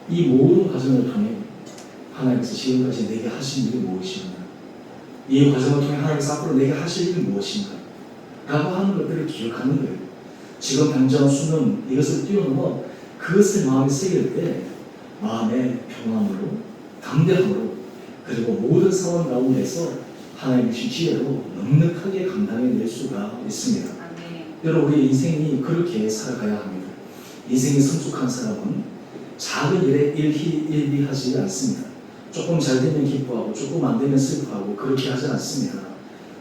이 모든 과정을 통해 하나님께서 지금까지 내게 하신 일이 무엇이었나? 이 과정을 통해 하나님께서 앞으로 내게 하실 일이 무엇인가? 라고 하는 것들을 기억하는 거예요. 지금 당장 수능 이것을 뛰어넘어 그것을 마음에 새길 때 마음의 평안으로 담대함으로 그리고 모든 상황 가운데서 하나님의 지혜로 넉넉하게 감당해낼 수가 있습니다. 여러분 우리 인생이 그렇게 살아가야 합니다. 인생이 성숙한 사람은 작은 일에 일희일비하지 않습니다. 조금 잘 되면 기뻐하고 조금 안 되면 슬퍼하고 그렇게 하지 않습니다.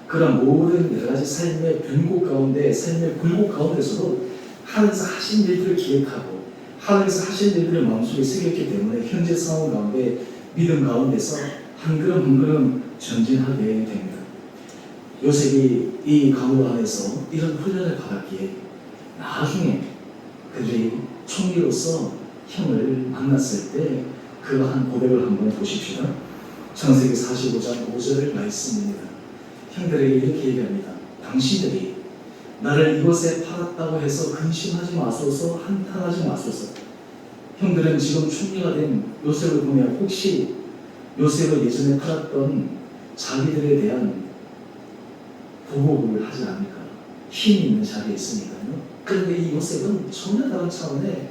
그런 모든 여러 가지 삶의 변곡 가운데 삶의 굴곡 가운데서도 하나님께서 하신 일들을 기억하고 하나님께서 하신 일들을 마음속에 새겼기 때문에 현재 상황 가운데 믿음 가운데서 한 걸음 한 걸음 전진하게 됩니다. 요셉이 이 감옥 안에서 이런 훈련을 받았기에 나중에 그들이 총리로서 형을 만났을 때 그가 한 고백을 한번 보십시다. 창세기 45장 5절 말씀입니다. 형들에게 이렇게 얘기합니다. 당신들이 나를 이곳에 팔았다고 해서 근심하지 마소서, 한탄하지 마소서. 형들은 지금 총리가 된 요셉을 보면 혹시 요셉을 예전에 팔았던 자기들에 대한 보복을 하지 않을까? 힘이 있는 자리에 있으니까요. 그런데 이 요셉은 전혀 다른 차원의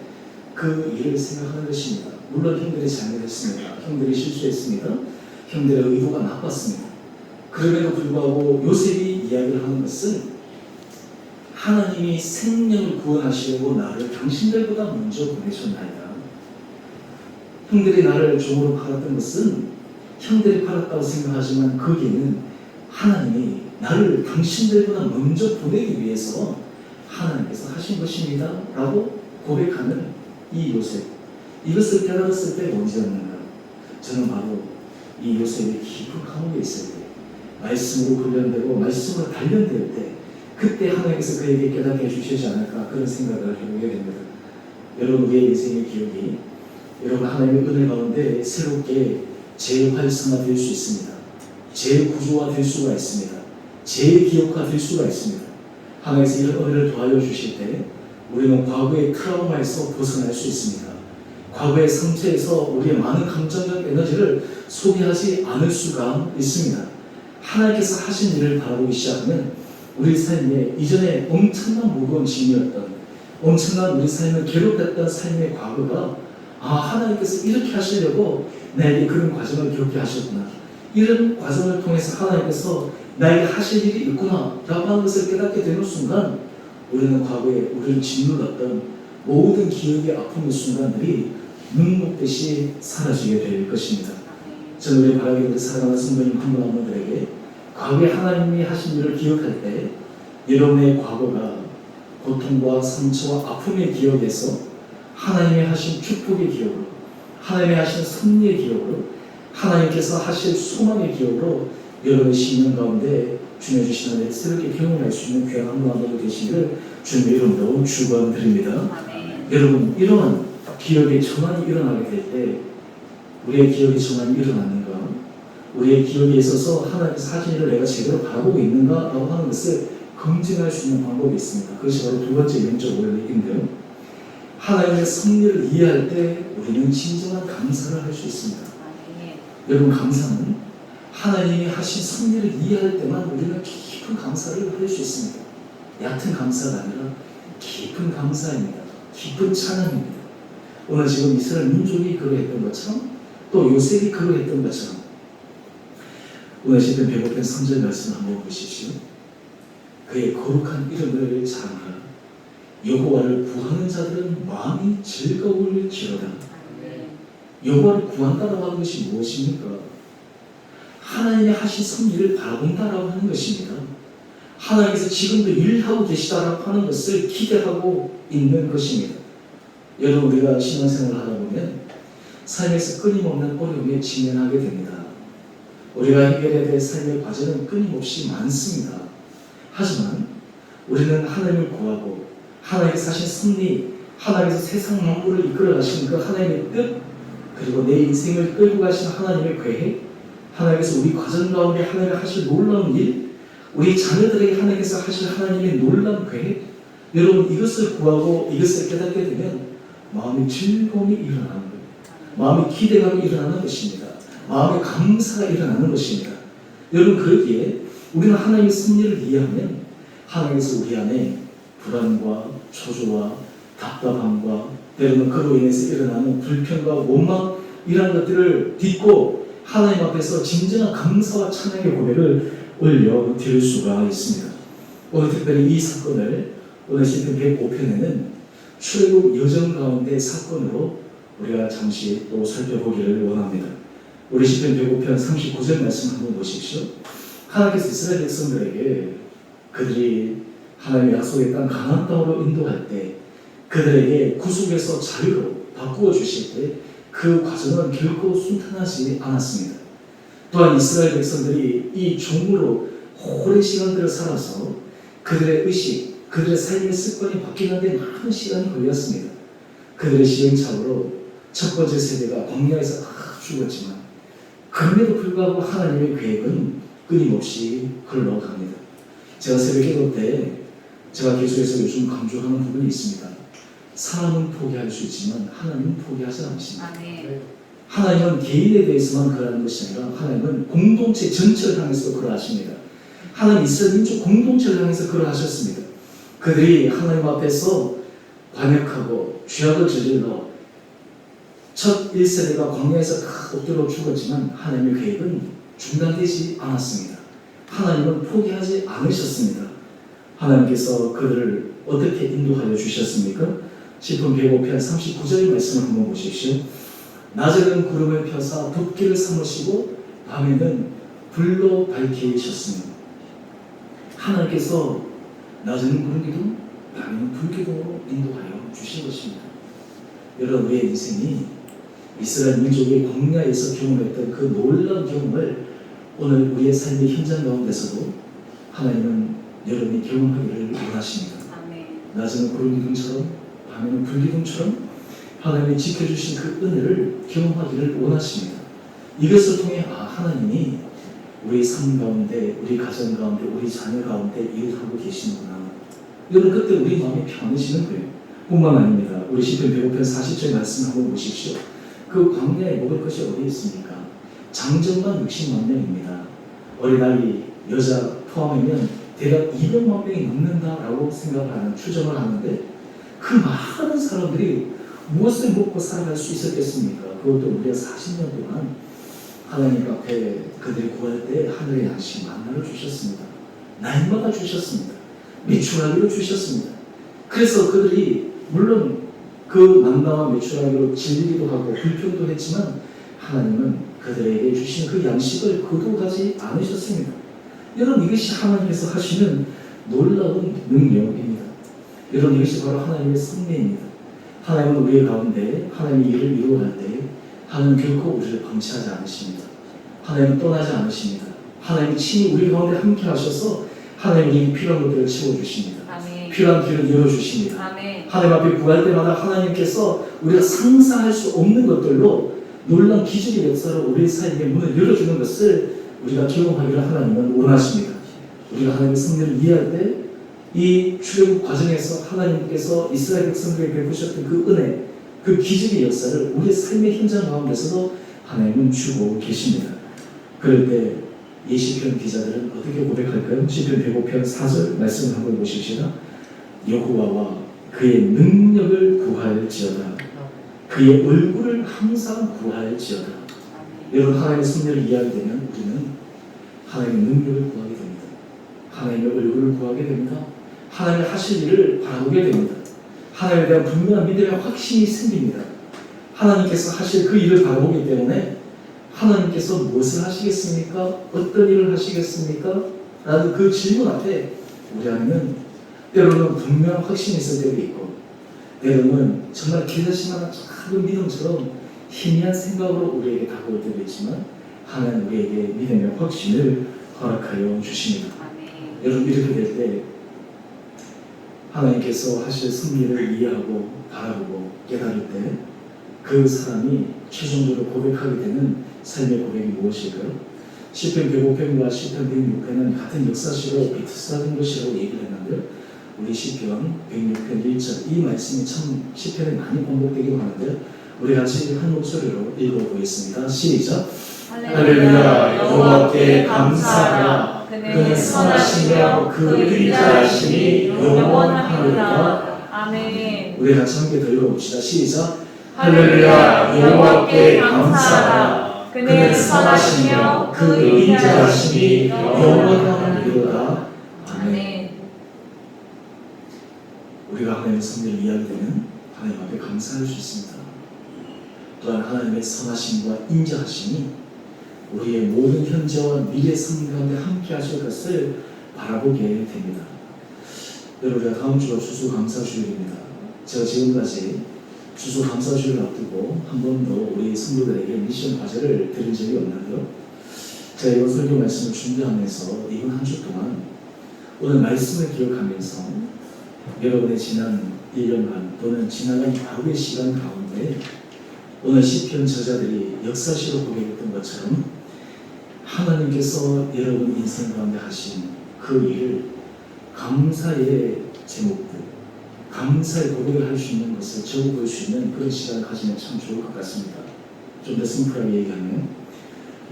그 일을 생각하는 것입니다. 물론 형들이 잘못했습니다. 형들이 실수했습니다. 형들의 의도가 나빴습니다. 그럼에도 불구하고 요셉이 이야기를 하는 것은 하나님이 생명을 구원하시려고 나를 당신들보다 먼저 보내셨나이다. 형들이 나를 종으로 팔았던 것은 형들이 팔았다고 생각하지만 거기에는 하나님이 나를 당신들보다 먼저 보내기 위해서 하나님께서 하신 것입니다. 라고 고백하는 이 요셉. 이것을 깨달았을 때가 언제였는가? 저는 바로 이 요셉의 깊은 감옥에 있을 때 말씀으로 훈련되고 말씀으로 단련될 때 그때 하나님께서 그에게 깨닫게 해주시지 않을까 그런 생각을 해보게 됩니다. 여러분 우리의 인생의 기억이 여러분 하나님의 은혜 가운데 새롭게 재활성화될 수 있습니다. 재구조화될 수가 있습니다. 재기억화될 수가 있습니다. 하나님께서 이런 은혜를 도와주실 때 우리는 과거의 트라우마에서 벗어날 수 있습니다. 과거의 상처에서 우리의 많은 감정적 에너지를 소비하지 않을 수가 있습니다. 하나님께서 하신 일을 바라보기 시작하면 우리 삶에 이전에 엄청난 무거운 짐이었던, 엄청난 우리 삶을 괴롭혔던 삶의 과거가 하나님께서 이렇게 하시려고 나에게 그런 과정을 겪게 하셨구나, 이런 과정을 통해서 하나님께서 나에게 하실 일이 있구나 라고 하는 것을 깨닫게 되는 순간 우리는 과거에 우리를 짓눌렀던 모든 기억의 아픔의 순간들이 눈먹듯이 사라지게 될 것입니다. 저는 우리 바라기를 사랑하는 성도님 한 분 한 분들에게 과거에 하나님이 하신 일을 기억할 때 여러분의 과거가 고통과 상처와 아픔의 기억에서 하나님이 하신 축복의 기억으로, 하나님이 하신 섭리의 기억으로, 하나님께서 하실 소망의 기억으로 여러분의 신년 가운데 주님 주신 은혜를 새롭게 경험할 수 있는 귀한 한 분 한 분이 되시기를 주님의 이름으로 축원드립니다. 여러분, 이러한 기억의 전환이 일어나게 될 때 우리의 기억의 전환이 일어났는가? 우리의 기억에 있어서 하나님께서 하신 일을 내가 제대로 바라보고 있는가? 라고 하는 것을 검증할 수 있는 방법이 있습니다. 그것이 바로 두 번째 영적 원리인데요. 하나님의 섭리를 이해할 때 우리는 진정한 감사를 할 수 있습니다. 여러분, 감사는 하나님이 하신 섭리를 이해할 때만 우리는 깊은 감사를 할 수 있습니다. 얕은 감사가 아니라 깊은 감사입니다. 깊은 찬양입니다. 오늘 지금 이스라엘 민족이 그러했던 것처럼 또 요셉이 그러했던 것처럼 오늘 시편 105편 3절 말씀 한번 보십시오. 그의 거룩한 이름을 자랑하라. 여호와를 구하는 자들은 마음이 즐거울지로다. 여호와를 구한다라고 하는 것이 무엇입니까? 하나님이 하신 섭리를 바라본다라고 하는 것입니다. 하나님께서 지금도 일하고 계시다라고 하는 것을 기대하고 있는 것입니다. 여러분, 우리가 신앙생활을 하다 보면 삶에서 끊임없는 어려움에 직면하게 됩니다. 우리가 해결해야 될 삶의 과제는 끊임없이 많습니다. 하지만 우리는 하나님을 구하고 하나님께서 하신 섭리, 하나님께서 세상 만물을 이끌어 가시는 그 하나님의 뜻, 그리고 내 인생을 끌고 가시는 하나님의 계획, 하나님께서 우리 과정 가운데 하나님이 하실 놀라운 일, 우리 자녀들에게 하나님께서 하실 하나님의 놀라운 계획, 여러분, 이것을 구하고 이것을 깨닫게 되면 마음의 즐거움이 일어나는 거예요. 마음의 기대감이 일어나는 것입니다. 마음의 감사가 일어나는 것입니다. 여러분, 그러기에 우리는 하나님의 섭리를 이해하면 하나님께서 우리 안에 불안과 초조와 답답함과 때로는 그로 인해서 일어나는 불평과 원망, 이러한 것들을 딛고 하나님 앞에서 진정한 감사와 찬양의 고백을 올려드릴 수가 있습니다. 오늘 특별히 이 사건을 오늘 시편 105편에는 출애굽 여정 가운데 사건으로 우리가 잠시 또 살펴보기를 원합니다. 우리 시편 105편 39절 말씀 한번 보십시오. 하나님께서 이스라엘 백성들에게 그들이 하나님의 약속의 땅 가나안 땅으로 인도할 때 그들에게 구속에서 자유로 바꾸어 주실 때 그 과정은 결코 순탄하지 않았습니다. 또한 이스라엘 백성들이 이 종으로 오랜 시간들을 살아서 그들의 의식, 그들의 삶의 습관이 바뀌는 데 많은 시간이 걸렸습니다. 그들의 시행착오로 첫 번째 세대가 광야에서 다 죽었지만 그럼에도 불구하고 하나님의 계획은 끊임없이 흘러갑니다. 제가 새벽 기도 때 제가 계속해서 요즘 강조하는 부분이 있습니다. 사람은 포기할 수 있지만 하나님은 포기하지 않으십니다. 하나님은 개인에 대해서만 그러는 것이 아니라 하나님은 공동체 전체를 향해서 그러하십니다. 하나님 이스라엘 민족 공동체를 향해서 그러하셨습니다. 그들이 하나님 앞에서 관역하고 죄악을 저질러 첫 1세대가 광야에서 다 엎드려 죽었지만 하나님의 계획은 중단되지 않았습니다. 하나님은 포기하지 않으셨습니다. 하나님께서 그들을 어떻게 인도하여 주셨습니까? 시편 105편 39절 말씀을 한번 보십시오. 낮에는 구름을 펴사 덮기를 삼으시고 밤에는 불로 밝히셨습니다. 하나님께서 낮에는 구름기둥, 밤에는 불기둥으로 인도하여 주신 것입니다. 여러분, 우리의 인생이 이스라엘 민족의 광야에서 경험했던 그 놀라운 경험을 오늘 우리의 삶의 현장 가운데서도 하나님은 여러분이 경험하기를 원하십니다. 낮에는 구름기둥처럼 밤에는 불기둥처럼 하나님이 지켜주신 그 은혜를 경험하기를 원하십니다. 이것을 통해 하나님이 우리 삶 가운데, 우리 가정 가운데, 우리 자녀 가운데 일하고 계시는구나. 여러분, 그때 우리 마음이 편해지는 거예요. 뿐만 아닙니다. 우리 시편 105편 40절 말씀 한번 보십시오. 그 광야에 먹을 것이 어디 있습니까? 장정만 60만 명입니다. 어린아이, 여자 포함하면 대략 200만 명이 넘는다라고 생각하는 추정을 하는데 그 많은 사람들이 무엇을 먹고 살아갈 수 있었겠습니까? 그것도 무려 40년 동안 하나님 앞에 그들이 구할 때 하늘의 양식 만나를 주셨습니다. 날마다 주셨습니다. 메추라기로 주셨습니다. 그래서 그들이 물론 그 만나와 메추라기로 질리기도 하고 불평도 했지만 하나님은 그들에게 주신 그 양식을 거두가지 않으셨습니다. 여러분, 이것이 하나님께서 하시는 놀라운 능력입니다. 여러분, 이것이 바로 하나님의 섭리입니다. 하나님은 우리 가운데 하나님의 일을 이루어갈 때 하나님은 결코 우리를 방치하지 않으십니다. 하나님은 떠나지 않으십니다. 하나님이 친히 우리 가운데 함께 하셔서 하나님이 필요한 것들을 채워주십니다. 아멘. 필요한 길을 열어주십니다. 아멘. 하나님 앞에 구할 때마다 하나님께서 우리가 상상할 수 없는 것들로 놀라운 기적의 역사로 우리의 삶의 문을 열어주는 것을 우리가 경험하기를 하나님은 원하십니다. 우리가 하나님의 섭리를 이해할 때 이 출애굽 과정에서 하나님께서 이스라엘 백성들에게 베푸셨던 그 은혜, 그 기적의 역사를 우리의 삶의 현장 가운데서도 하나님은 주고 계십니다. 그럴 때 이 시편 기자들은 어떻게 고백할까요? 시편 105편 4절 말씀을 한번 보십시다. 여호와와 그의 능력을 구할지어다. 그의 얼굴을 항상 구할지어다. 여러분, 하나님의 섭리를 이해하게 되면 우리는 하나님의 능력을 구하게 됩니다. 하나님의 얼굴을 구하게 됩니다. 하나님의 하실 일을 바라보게 됩니다. 하나님에 대한 분명한 믿음의 확신이 생깁니다. 하나님께서 하실 그 일을 바라보기 때문에 하나님께서 무엇을 하시겠습니까? 어떤 일을 하시겠습니까? 라는 그 질문 앞에 우리 안에는 때로는 분명한 확신이 있을 때도 있고 때로는 정말 기대시만한 작은 믿음처럼 희미한 생각으로 우리에게 다가올 때도 있지만 하나님 우리에게 믿음의 확신을 허락하여 주십니다. 아멘. 여러분, 이렇게 될 때 하나님께서 하실 섭리를 이해하고 바라보고 깨달을 때 그 사람이 최종적으로 고백하게 되는 삶의 고백이 무엇일까요? 시편 105편과 시편 106편은 같은 역사시로 비슷한 것이라고 얘기를 했는데 우리 시편 106편 1절 이 말씀이 참 시편에 많이 반복되기도 하는데 우리 같이 한 목소리로 읽어보겠습니다. 시작! 할렐루야. 여호와께 감사하라. 그는 선하시며 그 의리자하심이 영원하리라. 아멘. 우리 같이 함께 더 읽어봅시다. 시작! 할렐루야. 여호와께 감사하라. 그는 선하시며 그 의리자하심이 영원하리라. 아멘. 우리가 하나님의 섭리를 이해하게 되면 하나님 앞에 감사할 수 있습니다. 또한 하나님의 선하심과 인자하심이 우리의 모든 현재와 미래 삶 가운데 함께 하실 것을 바라보게 됩니다. 여러분, 우리가 다음 주가 추수감사주일입니다. 제가 지금까지 추수감사주일을 앞두고 한 번도 우리 성도들에게 미션 과제를 드린 적이 없는데요. 제가 이번 설교 말씀을 준비하면서 이번 한 주 동안 오늘 말씀을 기억하면서 여러분의 지난 1년간 또는 지나간 하루의 시간 가운데 오늘 시편 저자들이 역사시로 고백했던 것처럼 하나님께서 여러분 인생 가운데 하신 그 일을 감사의 제목들, 감사의 고백을 할 수 있는 것을 적어볼 수 있는 그런 시간을 가지면 참 좋을 것 같습니다. 좀 더 심플하게 얘기하면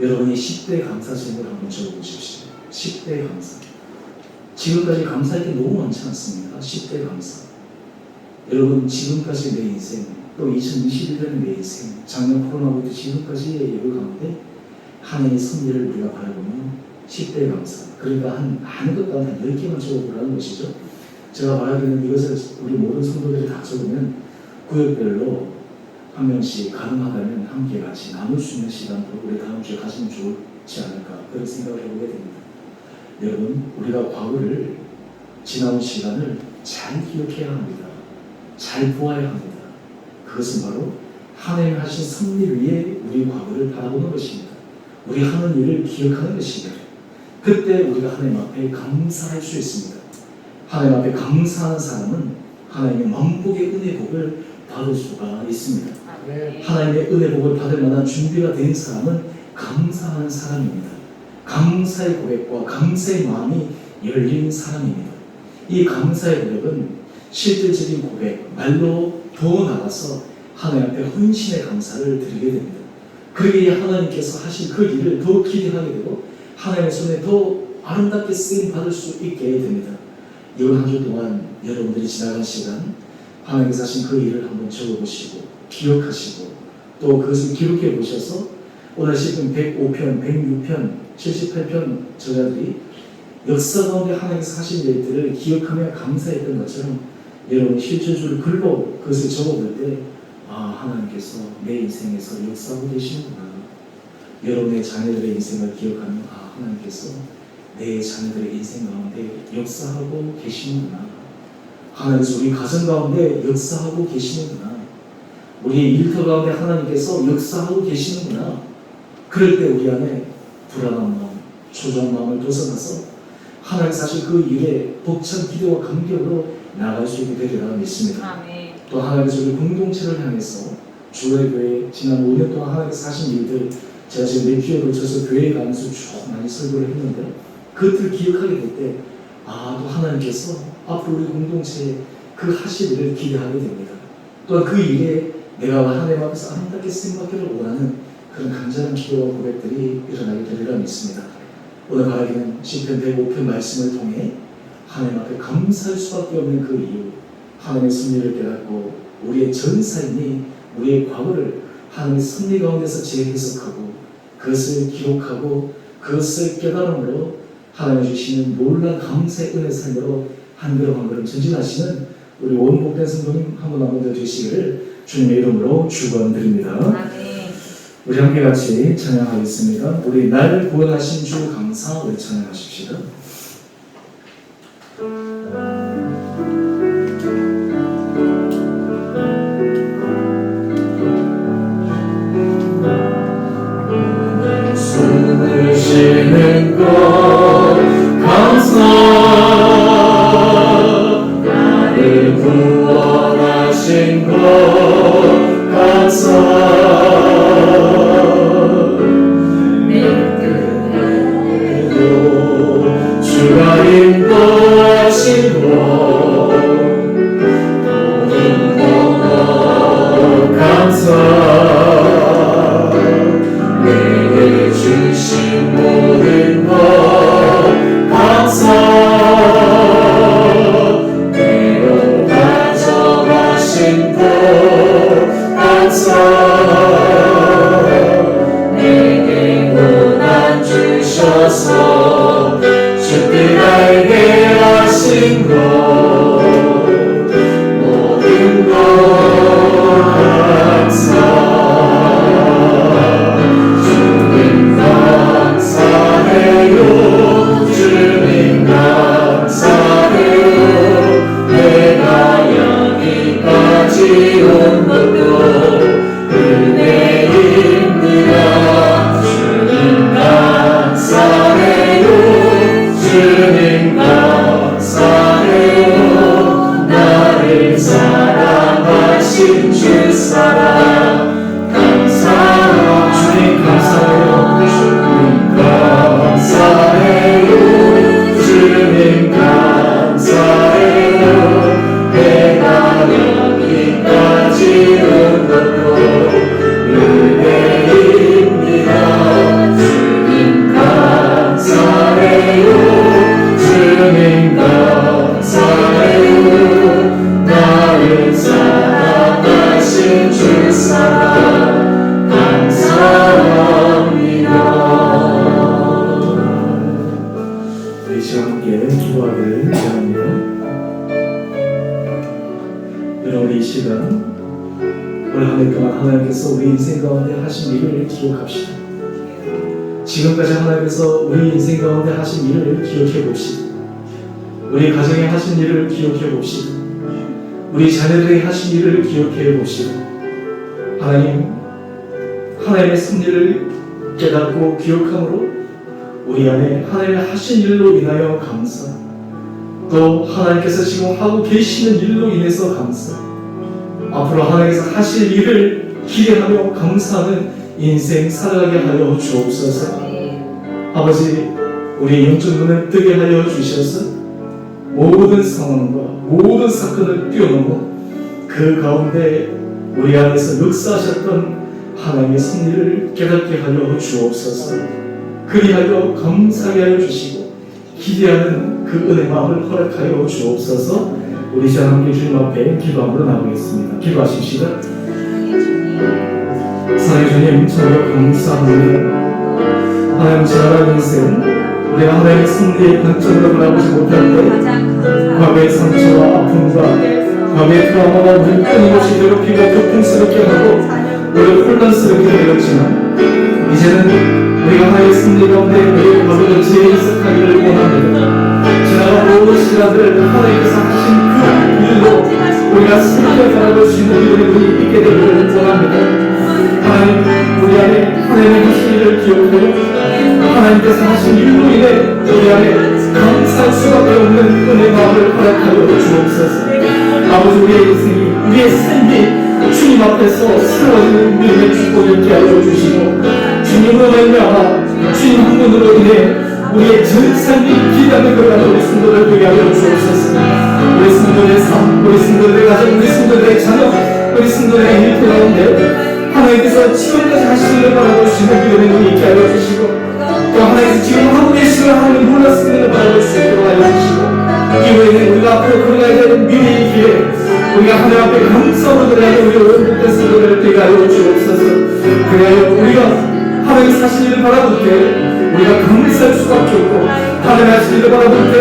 여러분이 10대 감사 제목을 한번 적어보십시오. 10대 감사. 지금까지 감사할 게 너무 많지 않습니까? 10대 감사. 여러분, 지금까지 내 인생, 또 2021년의 내 인생, 작년 코로나부터 지금까지의 예를 가운데 하나님의 섭리를 우리가 바라보면 10대 감사. 그러니까 한 것 가운데 한 10개만 적어보라는 것이죠. 제가 말하기는 이것을 우리 모든 성도들이 다 적으면 구역별로 한 명씩 가능하다면 함께 같이 나눌 수 있는 시간도 우리 다음 주에 가지면 좋지 않을까 그런 생각을 해보게 됩니다. 여러분, 우리가 과거를 지나온 시간을 잘 기억해야 합니다. 잘 보아야 합니다. 그것은 바로 하나님 하신 섭리 위에 우리 과거를 바라보는 것입니다. 우리 하는 일을 기억하는 것입니다. 그때 우리가 하나님 앞에 감사할 수 있습니다. 하나님 앞에 감사하는 사람은 하나님의 만복의 은혜 복을 받을 수가 있습니다. 하나님의 은혜 복을 받을 만한 준비가 된 사람은 감사하는 사람입니다. 감사의 고백과 감사의 마음이 열린 사람입니다. 이 감사의 고백은 실질적인 고백, 말로 더 나가서 하나님 앞에 헌신의 감사를 드리게 됩니다. 그러기에 하나님께서 하신 그 일을 더 기대하게 되고 하나님의 손에 더 아름답게 쓰임 받을 수 있게 됩니다. 이번 한 주 동안 여러분들이 지나간 시간 하나님께서 하신 그 일을 한번 적어보시고 기억하시고 또 그것을 기록해 보셔서 오늘 시편 105편, 106편, 78편 저자들이 역사 가운데 하나님께서 하신 일들을 기억하며 감사했던 것처럼 여러분이 실제적으로 글로 그것을 적어볼 때 하나님께서 내 인생에서 역사하고 계시는구나. 여러분의 자녀들의 인생을 기억하며 하나님께서 내 자녀들의 인생 가운데 역사하고 계시는구나. 하나님께서 우리 가정 가운데 역사하고 계시는구나. 우리의 일터 가운데 하나님께서 역사하고 계시는구나. 그럴 때 우리 안에 불안한 마음, 초조한 마음을 벗어나서 하나님 사실 그 일에 벅찬 기대와 감격으로 나아갈 수 있게 되리라 믿습니다. 아멘. 또 하나님께서 우리 공동체를 향해서 주의 교회 지난 5년 동안 하나님께서 하신 일들 제가 지금 몇 주에 걸쳐서 교회에 가면서 쭉 많이 설교를 했는데 그것들을 기억하게 될 때 또 하나님께서 앞으로 우리 공동체에 그 하실 일을 기대하게 됩니다. 또한 그 일에 내가 하나님 앞에서 아름답게 쓰임받기를 원하는 그런 간절한 기도와 고백들이 일어나게 되리라 믿습니다. 오늘 바라기는 시편 105편 말씀을 통해 하나님 앞에 감사할 수밖에 없는 그 이유, 하나님의 섭리를 깨닫고 우리의 전 삶이 우리의 과거를 하나님의 섭리 가운데서 재해석하고 그것을 기록하고 그것을 깨달음으로 하나님이 주시는 놀라운 감사의 은혜 삶으로 한 걸음 한 걸음 전진하시는 우리 원복된 성도님 한 분 한 분 더 되시기를 주님의 이름으로 축원드립니다. 아멘. 우리 함께 같이 찬양하겠습니다. 우리 나를 구원하신 주 감사 우리 찬양하십시다. 숨을 쉬는 것 감사 나를 구원하신 것 감사 내 뜻대로 주가 인도하신 것 모든 것 감사 주신 모든 것 감사 내로 가져가신 것 감사 내게 고난 주셔서 주께 알게 하신 것 모든 것 감사 주님 감사해요 내가 여기까지 온 것도 은혜입니다 주님 감사해요 주님 감사해요 나를 사랑하신 주 사랑 감사해요 주님 감사해요 주님 감사해요 주님 감사해요 내가 여기까지 온 것도 은혜입니다 주님 감사해요 주님 감사해요 나를 사랑하신 주 사랑 감사합니다. 우리 시간 함께 기도하기를 원합니다. 여러분 이 시간 올 한 해 동안 하나님께서 우리 인생 가운데 하신 일을 기억합시다. 지금까지 하나님께서 우리 인생 가운데 하신 일을 기억해 봅시다. 우리 가정에 하신 일을 기억해 봅시다. 우리 자녀들에게 하신 일을 기억해 봅시다. 하나님의 섭리를 깨닫고 기억함으로 우리 안에 하나님의 하신 일로 인하여 감사, 또 하나님께서 지금 하고 계시는 일로 인해서 감사, 앞으로 하나님께서 하실 일을 기대하며 감사하는 인생 살아가게 하여 주옵소서. 아버지, 우리 영적 눈을 뜨게 하여 주셔서 모든 상황과 모든 사건을 뛰어넘어 그 가운데 우리 안에서 역사하셨던 하나님의 섭리를 깨닫게 하여 주옵소서. 그리하여 감사하게 하여 주시고 기대하는 그 은혜 마음을 허락하여 주옵소서. 우리 시간 함께 주님 앞에 기도함으로 나오겠습니다. 기도하십시다. 사랑의 주님, 정말 감사합니다. 하나님 지나간 인생 우리가 하나님의 섭리의 관점으로 바라보지 못할 때 과거의 상처와 아픔과 과거의 트라우마가 우리를 끊임없이 괴롭히고 고통스럽게 하고 우리를 혼란스럽게 되었지만 이제는 우리가 하나님의 섭리 가운데 우리의 과거를 재해석하기를 원합니다. 지나간 모든 시간들을 하나님께서 하신 그 일로 우리가 새롭게 바라볼 수 있는 우리의 눈이 있게 되기를 원합니다. 하나님, 우리 안에 하나님의 하신 일을 기억하여 하나님께서 하신 일로 인해 우리 안에 감사할 수밖에 없는 은혜 마음을 허락하여 주옵소서. 아버지, 우리의 인생이, 우리의 삶이 주님 앞에서 새로워지는 믿음의 축복을 있게 하여 주시고 주님으로 말미암아 주님 한 분으로 인해 우리의 전 삶이 기대하는 걸로 우리 성도들 되게 하여 주옵소서. 우리 성도들의 삶, 우리 성도들의 가정, 우리 성도들의 자녀, 우리 성도들의 일 가운데 하나님께서 지금까지 하신 일을 바라볼 수 있는 믿음의 눈이 있게 하여 주시고 또 하나님께서 지금 하고 계시는 하나님 몰랐을 일을 바라볼 수 있도록 하여 주시고 이후에는 우리가 앞으로 걸어가야 되는 미래의 길에 우리가 하나님 앞에 감사로 드려야 우리 원복된 성도들을 되게 하여 주옵소서. 그래야 우리가 하나님 하신 일을 바라볼 때 우리가 감사할 수밖에 없고 하나님 하신 일을 바라볼 때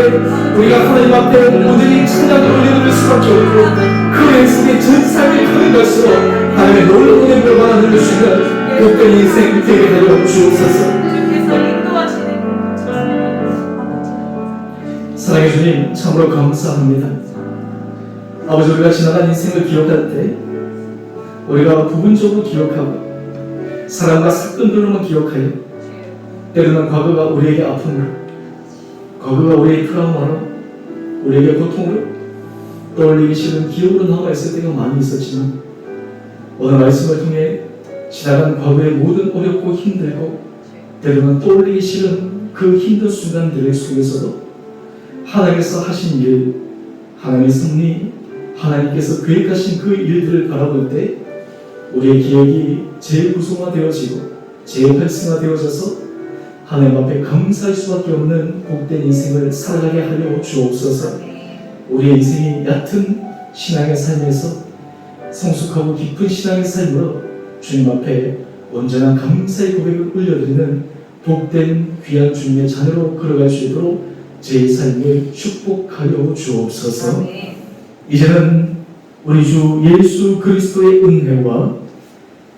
우리가 하나님 앞에 온전히 찬양을 올려드릴 수밖에 없고 그 인생의 전 삶이 크는 것으로 하나님의 놀라운 은혜를 받아들일 수 있는 복된 인생 되게 하여 주옵소서. 사랑의 주님, 참으로 감사합니다. 아버지, 우리가 지나간 인생을 기억할 때 우리가 부분적으로 기억하고 사람과 사건들로만 기억하여 때로는 과거가 우리에게 아픔으로, 과거가 우리의 트라우마로, 우리에게 고통으로 떠올리기 싫은 기억으로 남아있을 때가 많이 있었지만 오늘 말씀을 통해 지나간 과거의 모든 어렵고 힘들고 때로는 떠올리기 싫은 그 힘든 순간들 속에서도 하나님께서 하신 일, 하나님의 섭리, 하나님께서 계획하신 그 일들을 바라볼 때 우리의 기억이 재구성화되어지고 재활성화되어져서 하나님 앞에 감사할 수밖에 없는 복된 인생을 살아가게 하려 주옵소서. 우리의 인생이 얕은 신앙의 삶에서 성숙하고 깊은 신앙의 삶으로 주님 앞에 언제나 감사의 고백을 올려드리는 복된 귀한 주님의 자녀로 걸어갈 수 있도록 제 삶을 축복하여 주옵소서. 이제는 우리 주 예수 그리스도의 은혜와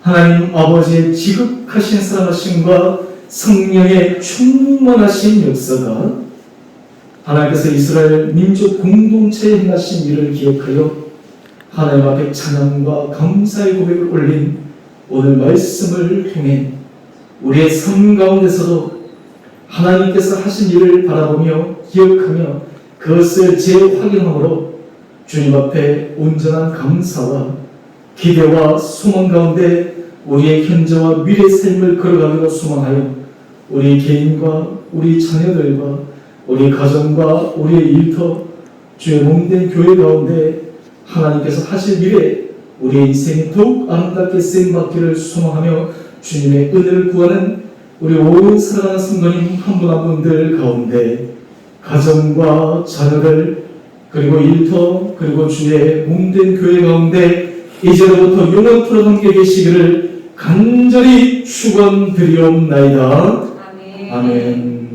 하나님 아버지의 지극하신 사랑하심과 성령의 충만하신 역사가 하나님께서 이스라엘 민족 공동체에 행하신 일을 기억하여 하나님 앞에 찬양과 감사의 고백을 올린 오늘 말씀을 통해 우리의 삶 가운데서도 하나님께서 하신 일을 바라보며 기억하며 그것을 재확인함으로 주님 앞에 온전한 감사와 기대와 소망 가운데 우리의 현재와 미래의 삶을 걸어가기로 소망하여 우리 개인과 우리 자녀들과 우리 가정과 우리의 일터 주의 몸된 교회 가운데 하나님께서 하실 일에 우리의 인생이 더욱 아름답게 쓰임받기를 소망하며 주님의 은혜를 구하는 우리 온 사랑하는 성도님 한 분 한 분들 가운데 가정과 자녀들 그리고 일터 그리고 주의 몸된 교회 가운데 이제로부터 영원토록 함께 계시기를 간절히 축원드리옵나이다. 아멘.